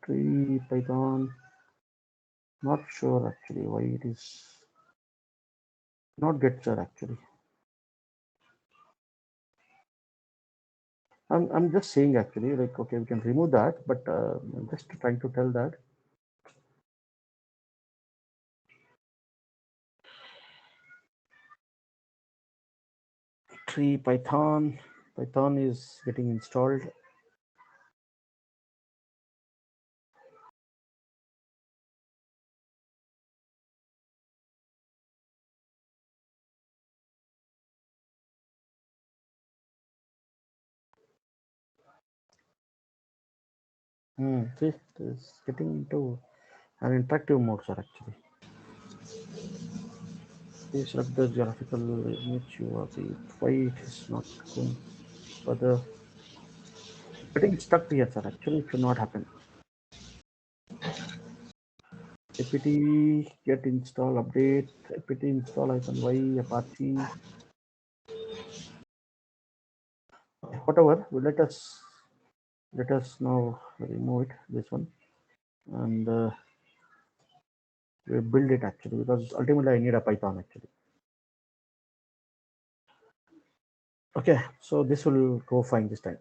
Tree Python. Not sure actually why it is not get sir actually. I'm just saying actually like okay we can remove that but I'm just trying to tell that free Python. Python is getting installed. See, it is getting into an interactive mode, sir, actually. Please select the graphical image you are the why it is not going further. Getting stuck here, sir. Actually, it should not happen. apt get install update apt install -y Apache. Whatever. Let us now remove it. This one and we build it actually because ultimately I need a Python actually. Okay, so this will go fine this time.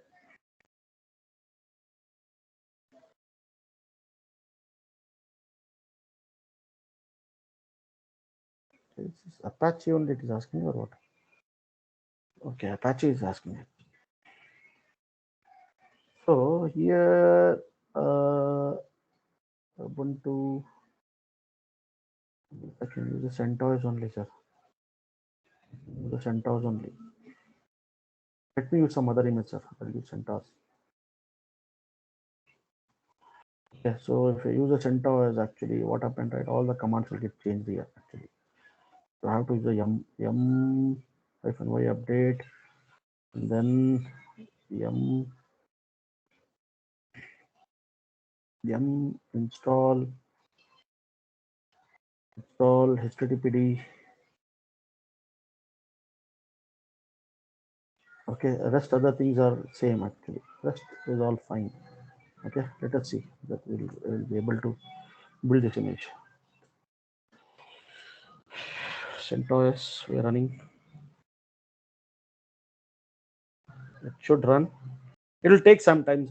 This is Apache only it is asking or what? Okay, Apache is asking it. So here Ubuntu, I can use the CentOS only, sir. The CentOS only. Let me use some other image, sir. I'll use CentOS. Okay, so if I use a CentOS, actually, what happened, right? All the commands will get changed here, actually. So I have to use the yum -y update, and then yum install httpd. Okay, rest other things are same actually. Rest is all fine. Okay, let us see that we'll be able to build this image. CentOS we are running. It should run. It will take sometimes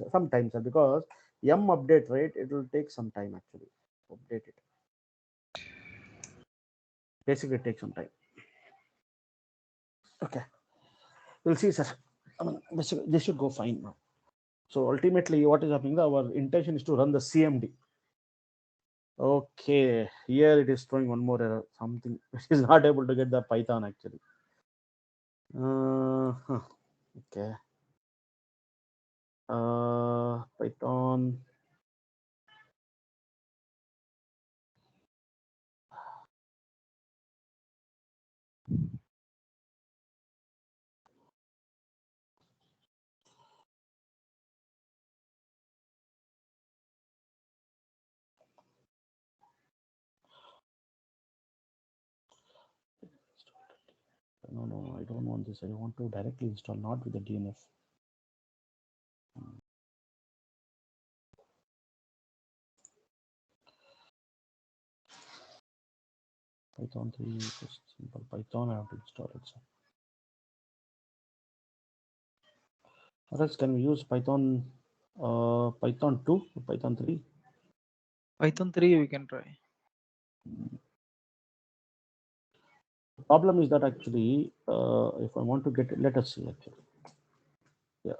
because yum update, right? It will take some time actually. Update it. Basically, it takes some time. Okay, we'll see, sir. I mean, this should go fine now. So ultimately, what is happening? Our intention is to run the CMD. Okay, here it is throwing one more error. Something which is not able to get the Python actually. Okay. Python. No, I don't want this. I want to directly install, not with the DNF. Python 3 is just simple. Python I have to install it. So. Or else can we use Python Python 2 or Python 3? Python 3 we can try. The problem is that actually, if I want to get it, let us see actually. Yeah.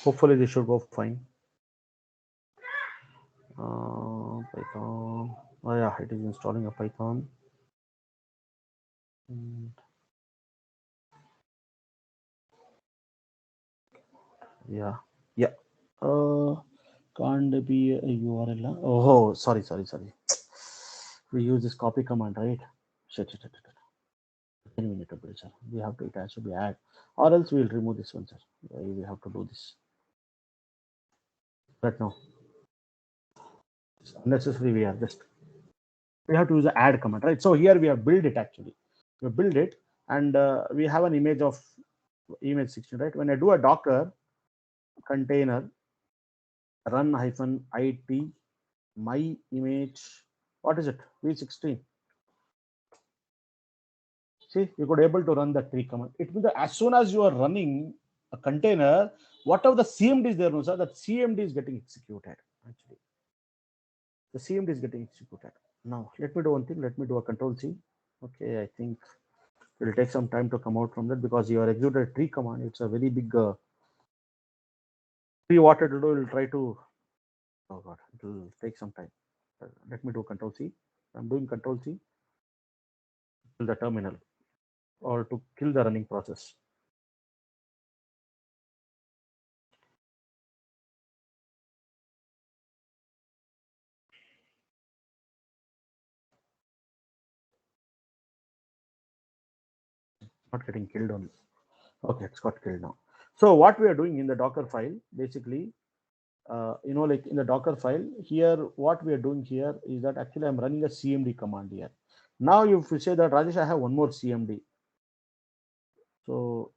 Hopefully this should go fine. Python. Oh yeah, it is installing a Python. And yeah. Can't be a URL. Oh, sorry. We use this copy command, right? Shit. We need to build, sir. We have to. It has to be add, or else we'll remove this one, sir. We have to do this. Right now, it's unnecessary. We have to use the add command, right? So here we have built it actually. We build it, and we have an image of image 16, right? When I do a Docker container run -it my image What is it? V16. See, you could able to run the tree command. It means that as soon as you are running a container, whatever the CMD is there, no, sir, that CMD is getting executed. Actually, the CMD is getting executed. Now, let me do one thing. Let me do a control C. Okay, I think it will take some time to come out from that because you are executed a tree command. It's a very big tree. What it will do, will try to. Oh God, it will take some time. Let me do control C. I'm doing control C till the terminal or to kill the running process. Not getting killed only. Okay, it's got killed now. So what we are doing in the Docker file, basically, like in the Docker file here, what we are doing here is that actually I'm running a CMD command here. Now, if you say that Rajesh, I have one more CMD. So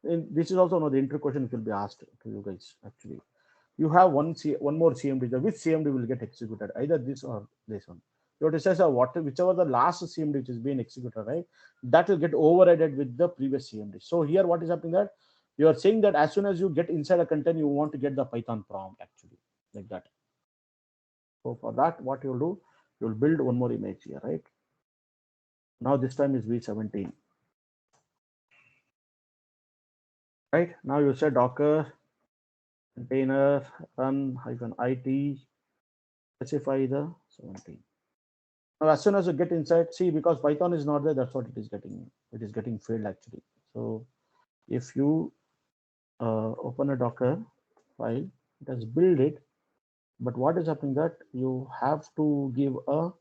this is also one of the intro questions will be asked to you guys. Actually, you have one more CMD. Which CMD will get executed? Either this or this one. You have to say, whichever the last CMD which is being executed, right? That will get overridden with the previous CMD. So here, what is happening that you are saying that as soon as you get inside a container, you want to get the Python prompt actually like that. So for that, what you'll do, you'll build one more image here, right? Now this time is V17. Right now you say Docker container run -it specify the 17. Now as soon as you get inside, see, because Python is not there, that's what it is getting. It is getting failed actually. So if you open a Docker file, it has built it, but what is happening that you have to give a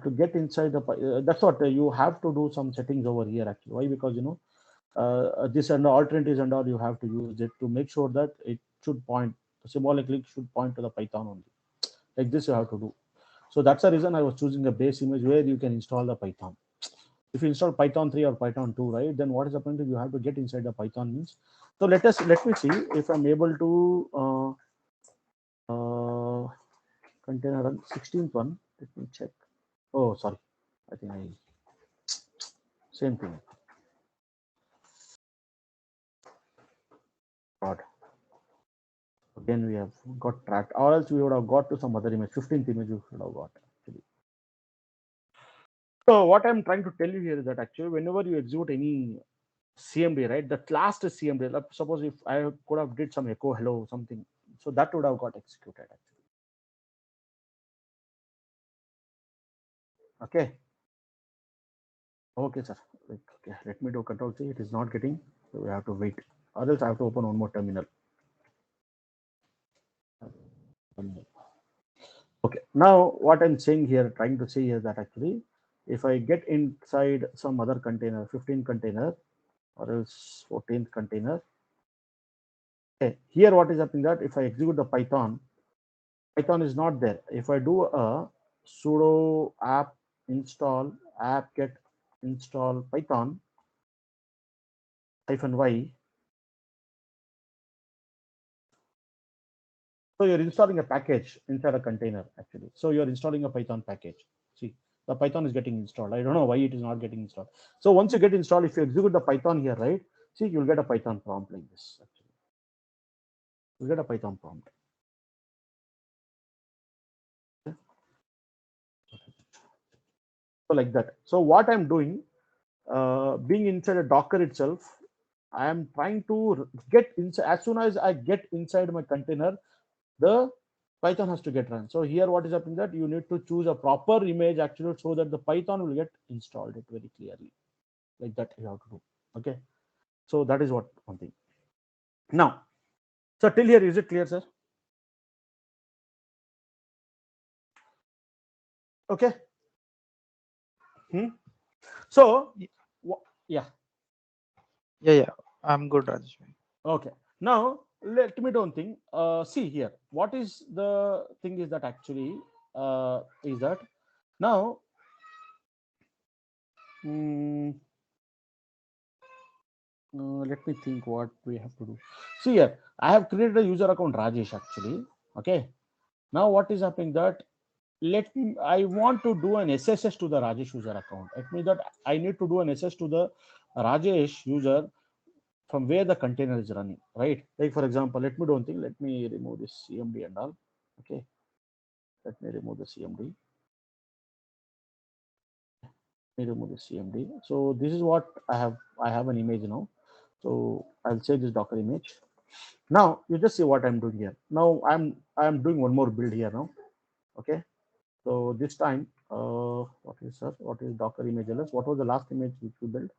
to get inside the that's what you have to do some settings over here actually. Why? Because this and alternatives and all you have to use it to make sure that it should point symbolically should point to the Python only. Like this you have to do. So that's the reason I was choosing a base image where you can install the Python. If you install Python 3 or Python 2, right, then what is happening is you have to get inside the Python means. So let me see if I'm able to container run 16th one. Let me check. Oh, sorry. I think same thing. God. Again, we have got tracked, or else we would have got to some other image. 15th image we should have got actually. So what I'm trying to tell you here is that actually, whenever you execute any CMD, right, the last CMD, suppose if I could have did some echo hello something, so that would have got executed actually. Okay. Okay, sir. Okay, let me do control C. It is not getting, so we have to wait, or else I have to open one more terminal. Okay, now what I'm saying here, trying to say is that actually, if I get inside some other container, 15 container, or else 14th container, okay, here what is happening that if I execute the Python is not there. If I do a sudo app install app get install Python -y, so you're installing a package inside a container actually. So you're installing a Python package. See, the Python is getting installed. I don't know why it is not getting installed. So once you get installed, if you execute the Python here, right? See, you'll get a Python prompt like this actually. You'll get a Python prompt. So like that. So what I'm doing, being inside a Docker itself, I am trying to get inside. As soon as I get inside my container, the Python has to get run. So here what is happening that you need to choose a proper image actually so that the Python will get installed it very clearly. Like that you have to do. Okay. So that is what one thing. Now, so till here, is it clear, sir? Okay. So, yeah. Yeah. I'm good, Rajesh. Okay. Now, let me do one thing. See here. What is the thing is that actually is that now. Let me think what we have to do. See here, I have created a user account Rajesh actually. Okay. Now what is happening that I want to do an SSH to the Rajesh user account. It means that I need to do an SSH to the Rajesh user from where the container is running, right? Like for example, let me do one thing. Let me remove this CMD and all. Okay, let me remove the CMD. Let me remove the CMD. So this is what I have. I have an image now. So I'll save this Docker image. Now you just see what I'm doing here. Now I'm doing one more build here now. Okay. So this time, what is Docker image ls? What was the last image which we built?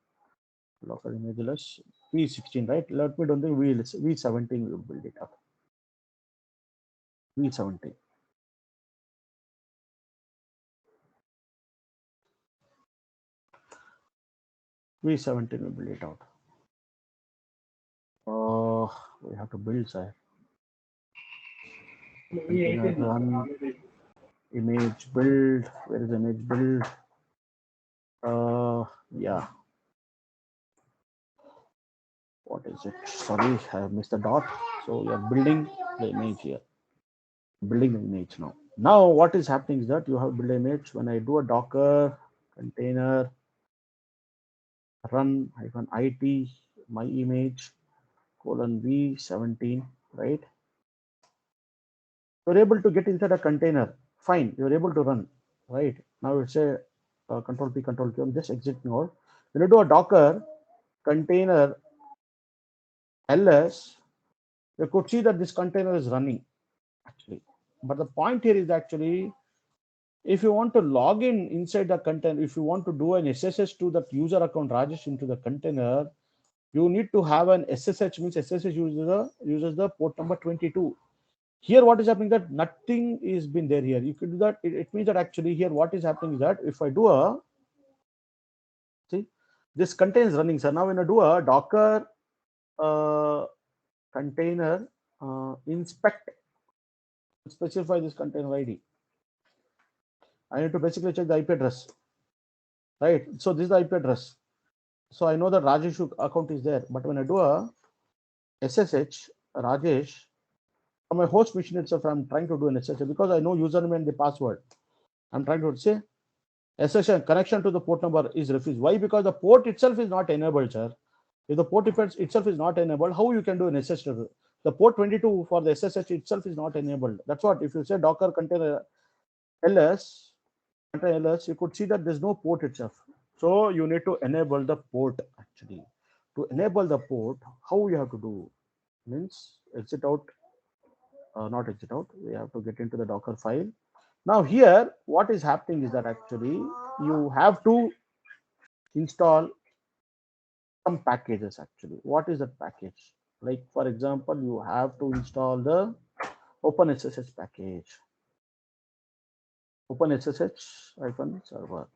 Docker image ls v16, right? Let me do the v17. We'll build it up. v17. v17 will build it out. We have to build, sir. Run image build. Where is image build? Yeah. What is it? Sorry, I have missed the dot. So we are building the image here. Building the image now. Now what is happening is that you have build image. When I do a Docker container run -it my image v17, right? You're able to get inside a container. Fine, you're able to run, right? Now it's a control P, control Q. I'm just exiting out. When you do a Docker container ls, you could see that this container is running actually. But the point here is actually, if you want to log in inside the container, if you want to do an SSH to that user account Rajesh into the container, you need to have an SSH, means SSH uses the port number 22. Here, what is happening that nothing is been there here. You could do that. It means that actually here, what is happening is that if I do a, see, this container is running. So now when I do a Docker container inspect, specify this container ID. I need to basically check the IP address, right? So this is the IP address. So I know that Rajesh account is there, but when I do a SSH Rajesh on my host machine itself, I'm trying to do an SSH because I know username and the password. I'm trying to say SSH connection to the port number is refused. Why? Because the port itself is not enabled, sir. If the port itself is not enabled, how you can do an SSH? The port 22 for the SSH itself is not enabled. That's what, if you say Docker container ls, you could see that there's no port itself. So you need to enable the port actually. To enable the port, how you have to do? Means exit out, not exit out. We have to get into the Docker file. Now here, what is happening is that actually you have to install some packages actually. What is that package? Like for example, you have to install the OpenSSH package. OpenSSH-server.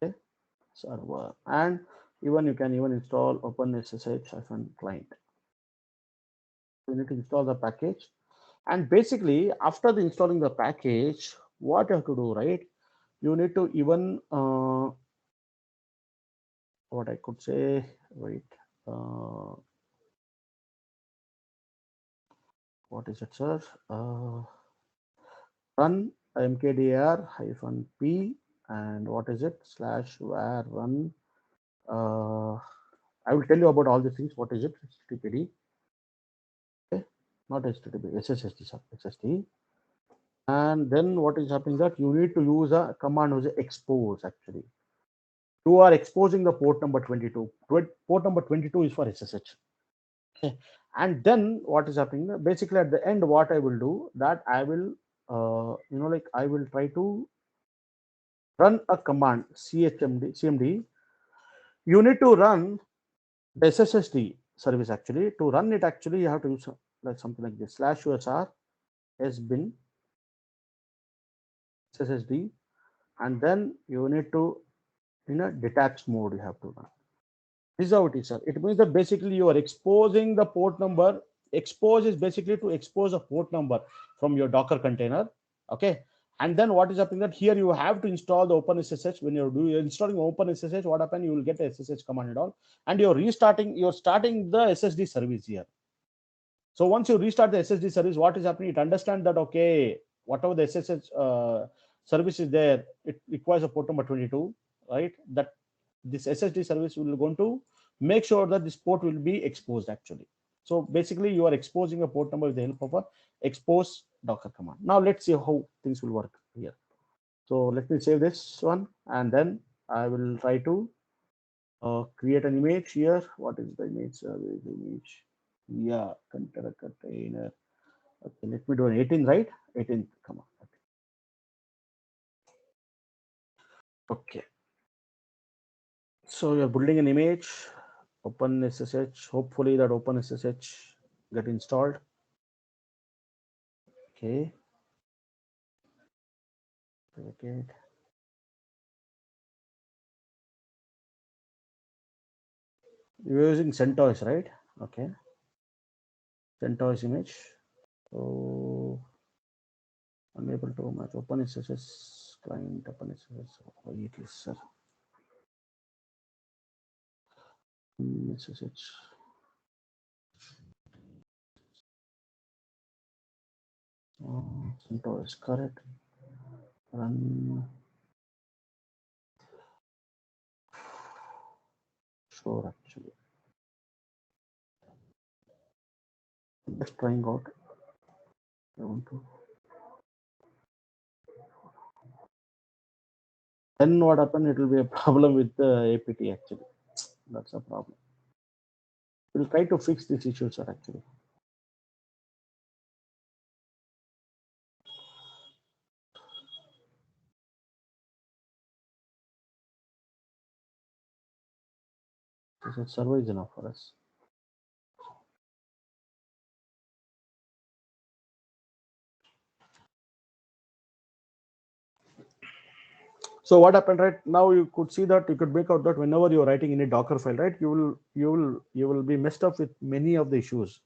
Okay, server. And even you can even install OpenSSH-client. You need to install the package. And basically, after the installing the package, what you have to do, right? You need to even what I could say, wait, what is it, sir? Run mkdir-p and what is it, /var run. I will tell you about all these things. What is it? HTTPD. Okay, not HTTP, SSD. And then what is happening that you need to use a command which is expose actually. You are exposing the port number 22. Port number 22 is for SSH. Okay. And then what is happening? Basically, at the end, what I will do that I will, I will try to run a command CMD. You need to run the SSHD service actually. To run it, actually, you have to use like something like this /usr sbin SSHD, and then you need to, in a detached mode, you have to run. This is how it is, sir. It means that basically you are exposing the port number. Expose is basically to expose a port number from your Docker container. Okay. And then what is happening that here you have to install the OpenSSH. When you're installing OpenSSH, what happens? You will get a SSH command and all. And you're starting the SSD service here. So once you restart the SSD service, what is happening? It understands that, okay, whatever the SSH service is there, it requires a port number 22, right? That this SSD service will going to make sure that this port will be exposed actually. So basically you are exposing a port number with the help of a expose Docker command. Now let's see how things will work here. So let me save this one, and then I will try to create an image here. What is the image? Where is the image? Yeah, container. Okay, let me do an 18, right? 18, come on. Okay. So you're building an image, OpenSSH. Hopefully that OpenSSH get installed. Okay. Okay. You're using CentOS, right? Okay. CentOS image. So unable to match OpenSSH client, OpenSSH. Oh, it is, sir. SSH. CentOS, correct. Run. Sure, actually. Just trying out. I want to. Then what happened? It will be a problem with the APT actually. That's a problem. We'll try to fix this issue, sir, actually. This server is enough for us. So what happened right now? You could see that you could make out that whenever you're writing in a Docker file, right, you will be messed up with many of the issues,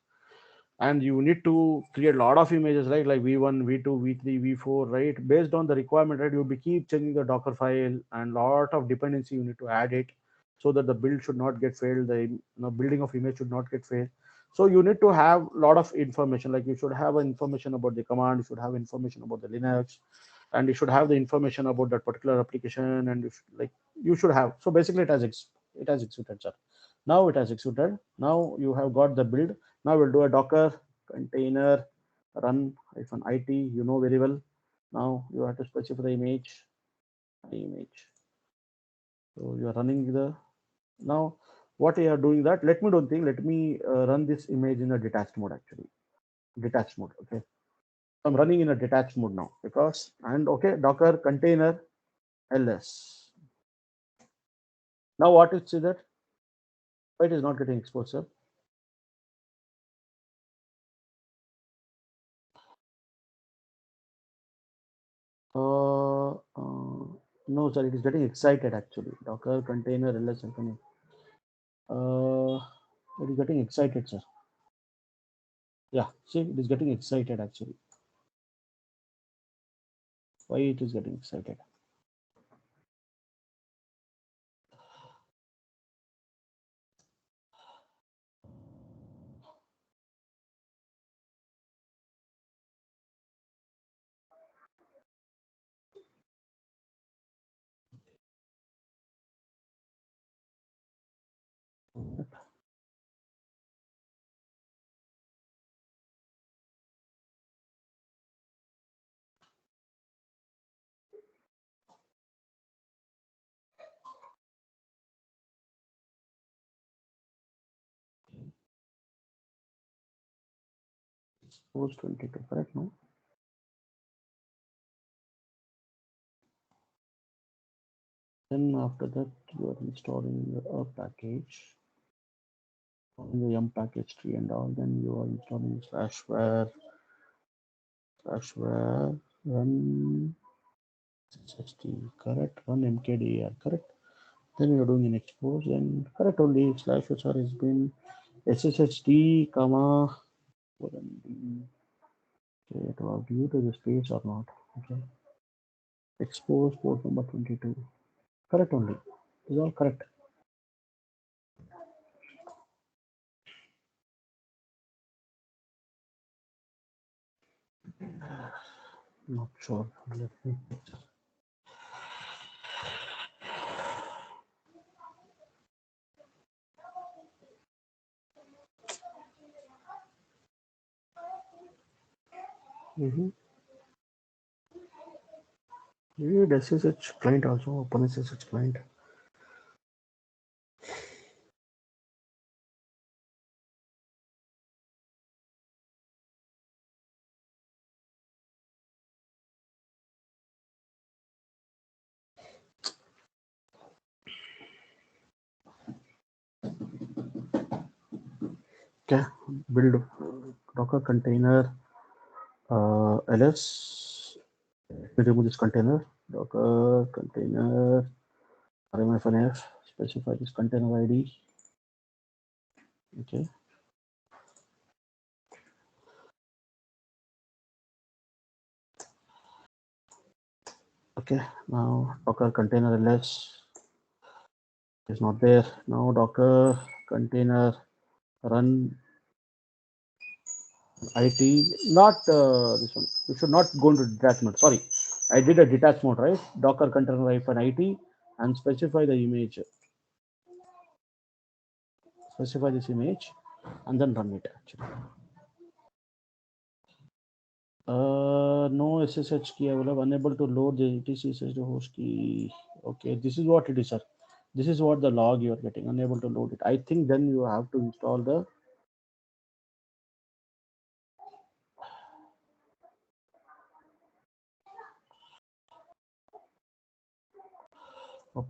and you need to create a lot of images, right, like v1, v2, v3, v4, right, based on the requirement, right. You'll be keep changing the Docker file, and lot of dependency you need to add it, so that the build should not get failed. The building of image should not get failed. So you need to have a lot of information, like you should have information about the command, you should have information about the Linux, and you should have the information about that particular application, and you should have. So basically it has executed, sir. Now it has executed. Now you have got the build. Now we'll do a Docker container run -it. You know very well. Now you have to specify the image. So you are running the. Now what you are doing that? Let me do one thing. Let me run this image in a detached mode actually. Detached mode. Okay. I'm running in a detached mode now because, and okay, Docker container ls. Now what is that? Why it is not getting exposed, sir? No, sir, it is getting excited actually. Docker container ls company. It is getting excited, sir. Yeah, see, it is getting excited actually. Why it is getting excited? Post 22, correct? No. Then after that, you are installing a package, in the yum package tree and all. Then you are installing /var run SSD, correct? Run mkdir, correct? Then you're doing an expose, and correct only /HR has been SSHD, comma, okay, to have due to the space or not. Okay. Expose port number 22. Correct only. Is all correct. Not sure. Let me check. Mm-hmm. You need SSH client also. Open SSH client. Okay. Build Docker container ls. Let me remove this container. Docker container rmfnf. Specify this container ID. Okay. Okay. Now Docker container ls is not there. Now Docker container run IT, not this one. You should not go into detach mode. Sorry, I did a detach mode, right? Docker container hyphen IT and specify the image. Specify this image and then run it. Actually, no SSH key available. Unable to load the etc SSH host key. Okay, this is what it is, sir. This is what the log you are getting. Unable to load it. I think then you have to install the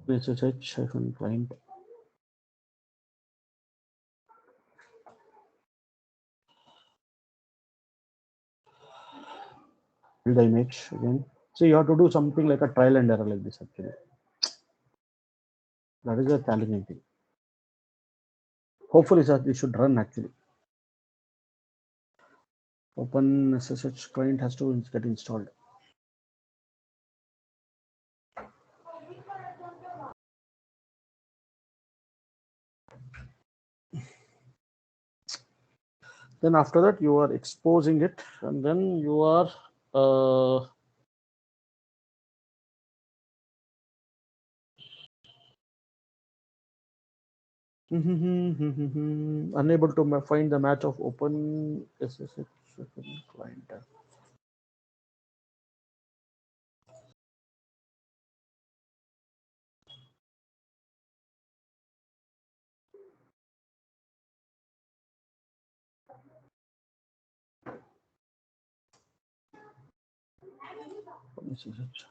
SSH hyphen client. Build the image again. So you have to do something like a trial and error like this actually. That is a challenging thing. Hopefully, sir, this should run actually. Open SSH client has to get installed. Then after that, you are exposing it, and then you are unable to find the match of open SSH client. SSH.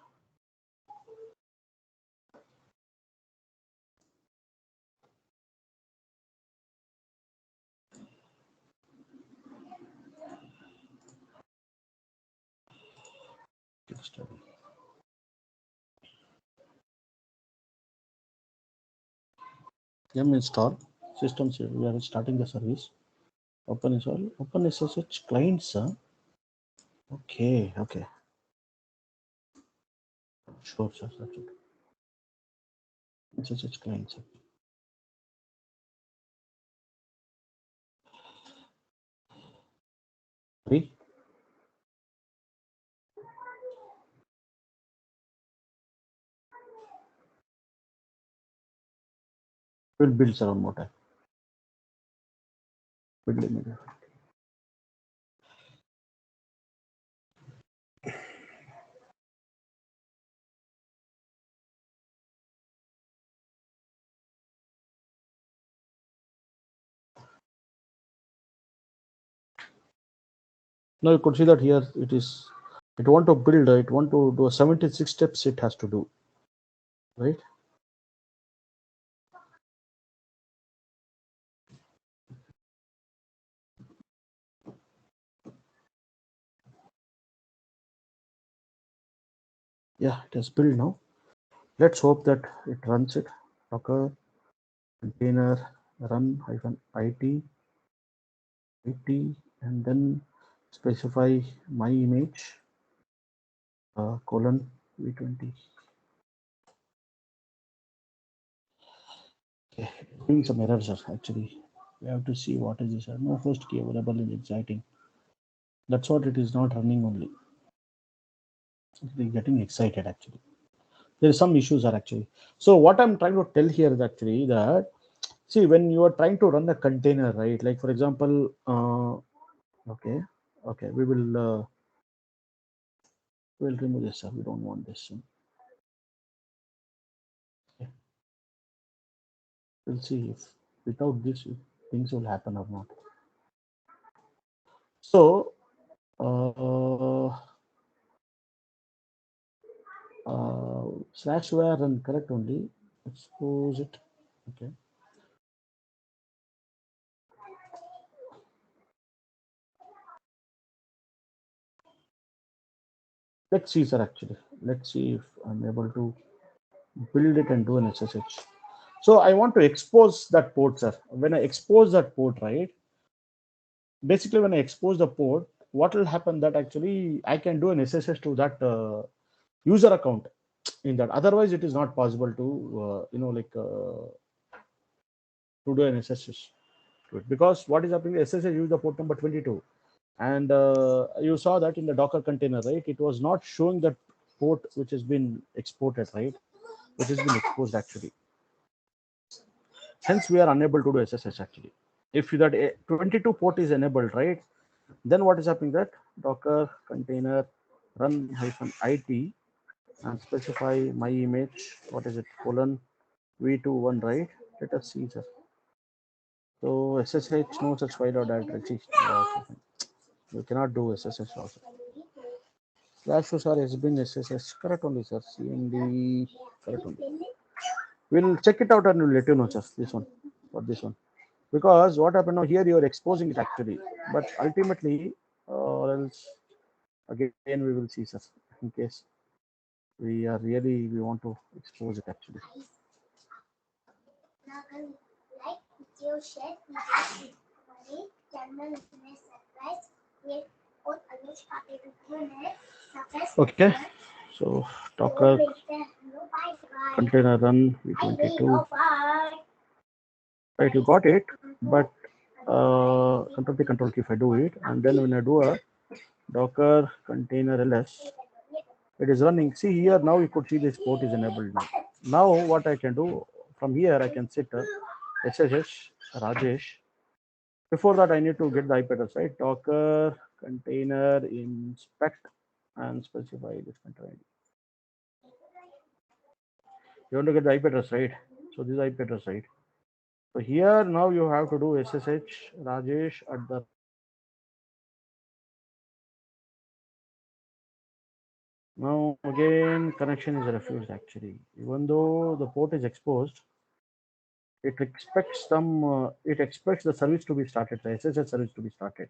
Yum install systems. We are starting the service. Open install. Open SSH client, sir. Okay, okay. Sure, sir. That's it. SSH client, sir. Ready? We'll build sir one more time. Build immediately. Now you could see that here it is, it want to build, it want to do a 76 steps it has to do, right? Yeah, it has built now. Let's hope that it runs it. Docker container run hyphen it, and then specify my image colon v20. Okay, doing some errors actually. We have to see what is this. No host key available in exciting. That's what it is not running only. getting excited actually. There is some issues are actually. So what I'm trying to tell here is actually that, see, when you are trying to run a container, right? Like for example, okay, we'll remove this. We don't want this. Okay. We'll see if without this if things will happen or not. So slash where run correct only. Expose it. Okay. Let's see, sir. Actually, let's see if I'm able to build it and do an SSH. So I want to expose that port, sir. When I expose that port, right? Basically, when I expose the port, what will happen that actually I can do an SSH to that user account in that. Otherwise, it is not possible to to do an SSH to it, because what is happening? SSH use the port number 22, and you saw that in the Docker container, right? It was not showing that port which has been exported, right? Which has been exposed actually. Hence, we are unable to do SSH actually. If that 22 port is enabled, right? Then what is happening that Docker container run -it and specify my image. What is it? Colon v21, right? Let us see, sir. So SSH no such file or directory. You cannot do SSH also. Slash user has been SSH. Correct only, sir. CMD. Correct only. We'll check it out and we'll let you know, sir. This one or this one. Because what happened now here, you are exposing it actually. But ultimately, or else again we will see, sir. In case we want to expose it actually. Okay, so Docker container run v22. Right, you got it, but control P control Q if I do it, and then when I do a Docker container ls, it is running. See here now you could see this port is enabled now. Now what I can do from here, I can set SSH Rajesh. Before that, I need to get the IP address, right? Docker container inspect and specify this container ID. You want to get the IP address, right? So this is IP address, right? So here now you have to do SSH Rajesh at the now again connection is refused actually. Even though the port is exposed, it expects the service to be started, the SSH service to be started.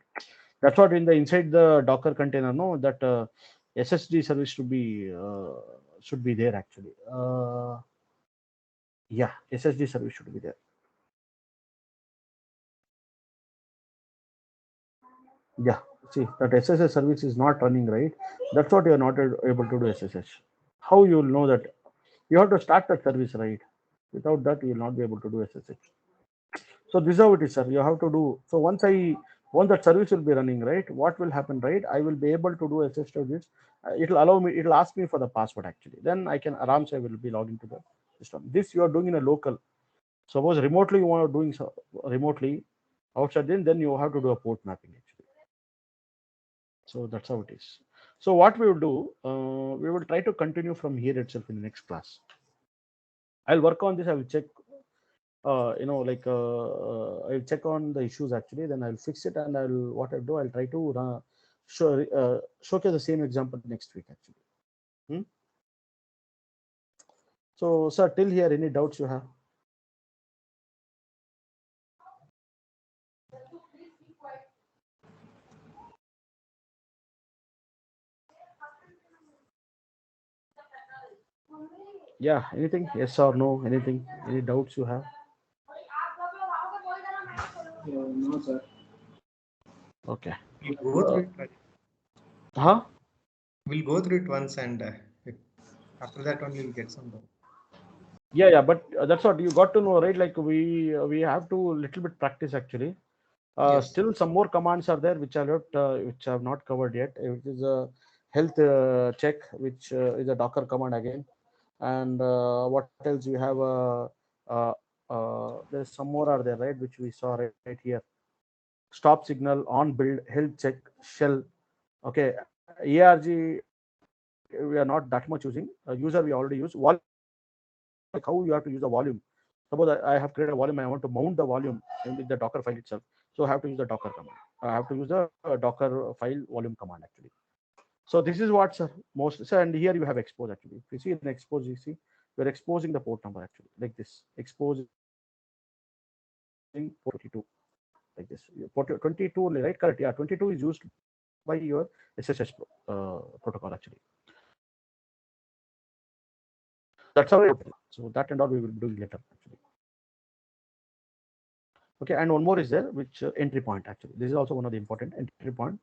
That's what in the inside the Docker container, no, that SSD service should be there actually. Yeah, SSD service should be there. Yeah, see that SSH service is not running, right? That's what you are not able to do SSH. How you will know that? You have to start that service, right? Without that, you will not be able to do SSH. So this is how it is, sir. You have to do. So once that service will be running, right? What will happen, right? I will be able to do SSH to this. It will allow me. It will ask me for the password actually. Then I can I will be logged into the system. This you are doing in a local. Suppose remotely you want to doing so remotely outside, then you have to do a port mapping actually. So that's how it is. So what we will do, we will try to continue from here itself in the next class. I'll work on this. I will check I'll check on the issues actually, then I'll fix it, and I'll try to showcase the same example next week actually. So sir, till here any doubts you have? Yeah, anything? Yes or no? Anything? Any doubts you have? No, sir. Okay. We'll go through it. Huh? We'll go through it once, and after that only we'll get some doubt. Yeah, but that's what you got to know, right? Like we have to little bit practice actually. Yes. Still some more commands are there which I have not covered yet, which is health check, which is a Docker command again. And what else you have? There's some more are there, right? Which we saw right here. Stop signal, on build, health check, shell. Okay, ARG we are not that much using. User we already use. Volume, like how you have to use the volume. Suppose I have created a volume, I want to mount the volume in the Docker file itself. So I have to use the Docker command. I have to use the Docker file volume command actually. So this is what's most. So and here you have expose actually. If you see in expose, you see we're exposing the port number actually like this. Exposing port 22 like this. Port 22, right? Correct. Yeah, 22 is used by your SSH protocol actually. That's how. So that and all we will be doing later actually. Okay, and one more is there, which entry point actually. This is also one of the important entry point,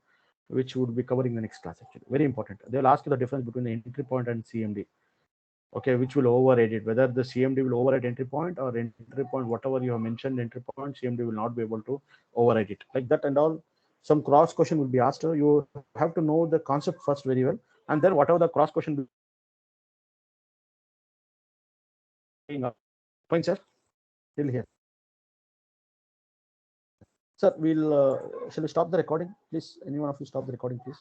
which would be covering the next class actually. Very important. They'll ask you the difference between the entry point and CMD. Okay, which will override it, whether the CMD will override entry point or entry point, whatever you have mentioned entry point, CMD will not be able to override it like that and all. Some cross question will be asked. You have to know the concept first very well, and then whatever the cross question fine, sir, till here. Sir, we'll shall we stop the recording, please? Any one of you stop the recording, please?